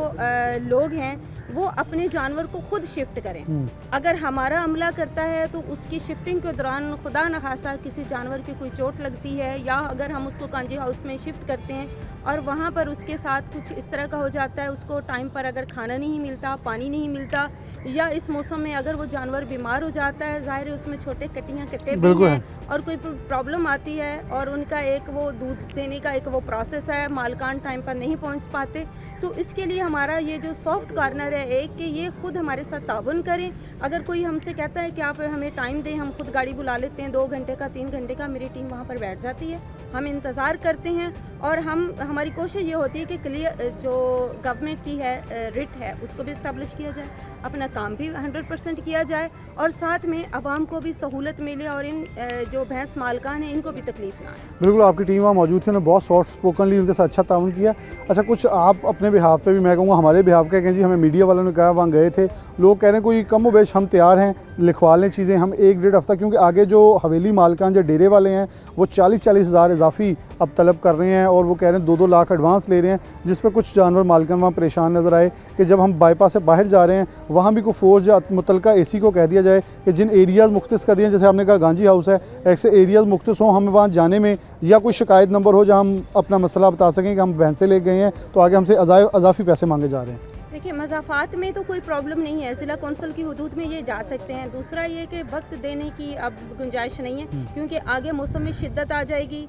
लोग हैं वो अपने जानवर को खुद शिफ्ट करें। अगर हमारा अमला करता है तो उसकी शिफ्टिंग के दौरान खुदा न खास्ता किसी जानवर की कोई चोट लगती है, या अगर हम उसको कांजी हाउस में शिफ्ट करते हैं और वहाँ पर उसके साथ कुछ इस तरह का हो जाता है, उसको टाइम पर अगर खाना नहीं मिलता, पानी नहीं मिलता, या इस मौसम में अगर वो जानवर बीमार हो जाता है, ज़ाहिर है उसमें छोटे कट्टे भी हैं और कोई प्रॉब्लम आती है और उनका एक वो दूध देने का एक वो प्रोसेस है, मालकान टाइम पर नहीं पहुंच पाते, तो इसके लिए हमारा ये जो सॉफ्ट कॉर्नर है एक कि ये खुद हमारे साथ ताउन करें। अगर कोई हमसे कहता है कि आप हमें टाइम दें, हम खुद गाड़ी बुला लेते हैं 2 घंटे का 3 घंटे का, मेरी टीम वहाँ पर बैठ जाती है, हम इंतज़ार करते हैं और हमारी कोशिश ये होती है कि क्लियर जो गवर्नमेंट की है रिट है उसको भी इस्टेब्लिश किया जाए, अपना काम भी 100% किया जाए और साथ में आवाम को भी सहूलत मिले और इन जो भैंस मालकान हैं इनको भी तकलीफ ना आए। बिल्कुल, आपकी टीम वहाँ मौजूद थी, उन्होंने बहुत सॉफ्ट स्पोकनली उनके साथ अच्छा ताउन किया। अच्छा, कुछ आप अपने बिहाफ पे भी, मैं कहूँगा हमारे बिहाफ का, जी हमें मीडिया वालों ने कहा, वहाँ गए थे, लोग कह रहे हैं कोई कम व बेश हम तैयार हैं, लिखवा लें चीज़ें, हम 1-1.5 हफ्ता, क्योंकि आगे जो हवेली मालकान जो डेरे वाले हैं वो 40-40 हज़ार इजाफी अब तलब कर रहे हैं और वो कह रहे हैं 2-2 लाख एडवांस ले रहे हैं, जिस पर कुछ जानवर मालकान वहाँ परेशान नज़र आए कि जब हम बाईपास से बाहर जा रहे हैं वहाँ भी कोई फ़ोर्स या मुतलका AC को कह दिया जाए कि जिन एरियाज़ मुख्तस कर दिए, जैसे आपने कहा गांजी हाउस है, ऐसे एरियाज़ मुख्तस हों, हमें वहाँ जाने में या कोई शिकायत नंबर हो जहाँ हम अपना मसला बता सकें कि हम भैंसे ले गए हैं तो आगे हमसे अजाफी पैसे मांगे जा रहे हैं। देखिए, मज़ाफ़ात में तो कोई प्रॉब्लम नहीं है, ज़िला कौंसल की हदूद में ये जा सकते हैं। दूसरा ये कि वक्त देने की अब गुंजाइश नहीं है, क्योंकि आगे मौसम में शिद्दत आ जाएगी,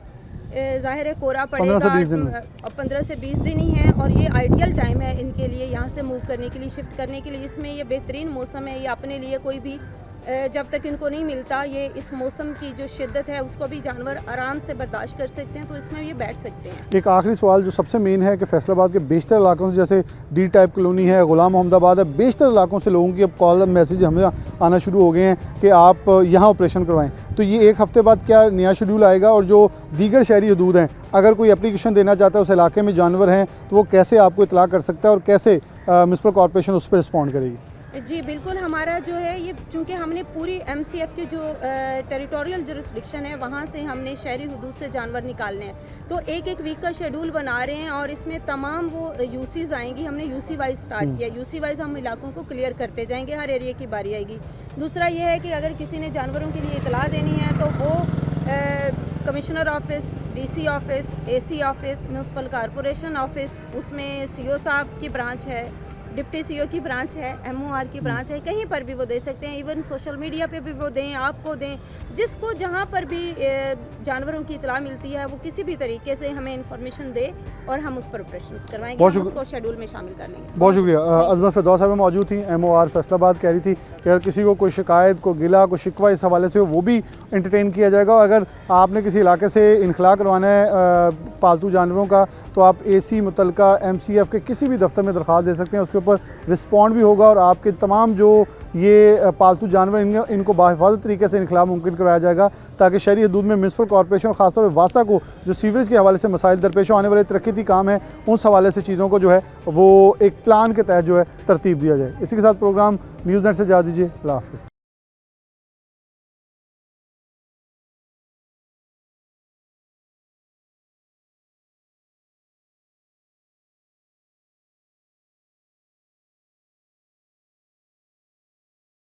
ज़ाहिर है कोहरा पड़ेगा, 15 से 20 दिन ही है और ये आइडियल टाइम है इनके लिए यहाँ से मूव करने के लिए, शिफ्ट करने के लिए। इसमें ये बेहतरीन मौसम है, ये अपने लिए कोई भी जब तक इनको नहीं मिलता, ये इस मौसम की जो शिद्दत है उसको भी जानवर आराम से बर्दाश्त कर सकते हैं, तो इसमें ये बैठ सकते हैं। एक आखिरी सवाल जो सबसे मेन है कि फैसलाबाद के बेशतर इलाकों से, जैसे D टाइप कॉलोनी है, गुलाम मोहम्मदाबाद है, बेशतर इलाकों से लोगों की अब कॉल मैसेज हमें आना शुरू हो गए हैं कि आप यहाँ ऑपरेशन करवाएं, तो ये 1 हफ़्ते बाद क्या नया शेड्यूल आएगा? और जो दीगर शहरी हदूद हैं, अगर कोई एप्लीकेशन देना चाहता है उस इलाके में जानवर हैं तो वो कैसे आपको इतला कर सकता है और कैसे म्यूनसिपल कॉर्पोरेशन उस पर रिस्पॉन्ड करेगी? जी बिल्कुल, हमारा जो है ये चूँकि हमने पूरी MCF की जो टेरिटोरियल जुरिस्डिक्शन है वहाँ से हमने शहरी हदूद से जानवर निकालने हैं, तो एक एक वीक का शेड्यूल बना रहे हैं और इसमें तमाम वो यूसीज आएंगी। हमने यूसी वाइज स्टार्ट किया, यूसी वाइज हम इलाकों को क्लियर करते जाएंगे, हर एरिया की बारी आएगी। दूसरा ये है कि अगर किसी ने जानवरों के लिए इतला देनी है तो वो commissioner office, DC office, AC office, municipal corporation office, उसमें CO साहब की ब्रांच है, डिप्टी CO की ब्रांच है, MOR की ब्रांच है, कहीं पर भी वो दे सकते हैं। इवन सोशल मीडिया पे भी वो दें, आपको दें, जिसको जहाँ पर भी जानवरों की इतला मिलती है वो किसी भी तरीके से हमें इंफॉर्मेशन दे और हम उस पर ऑपरेशन करवाएंगे, हम उसको शेड्यूल में शामिल कर लेंगे। बहुत शुक्रिया। अजमत फिरदौस साहब मौजूद थी, MOR फैसलाबाद, कह रही थी कि अगर किसी को कोई शिकायत, को गिला, को शिकवा इस हवाले से हो वो भी एंटरटेन किया जाएगा। और अगर आपने किसी इलाके से इनखला करवाना है पालतू जानवरों का तो आप AC मुतलका MCF के किसी भी दफ्तर में दरख्वास्त दे सकते हैं, उसके ऊपर रिस्पॉन्ड भी होगा और आपके तमाम जो ये पालतू जानवर इनको बाहिफाजत तरीके से इनखला मुमकिन कराया जाएगा, ताकि शहरी हदूद में म्यूनसिपल कॉर्पोरेशन खासतौर पर वासा को जो सीवरेज के हवाले से मसाइल दरपेश आने वाले तरक्की काम है उस हवाले से चीज़ों को जो है वो एक प्लान के तहत जो है तरतीब दिया जाए। इसी के साथ प्रोग्राम न्यूज़ नेट से जा दीजिए। अल्लाह हाफ़िज़।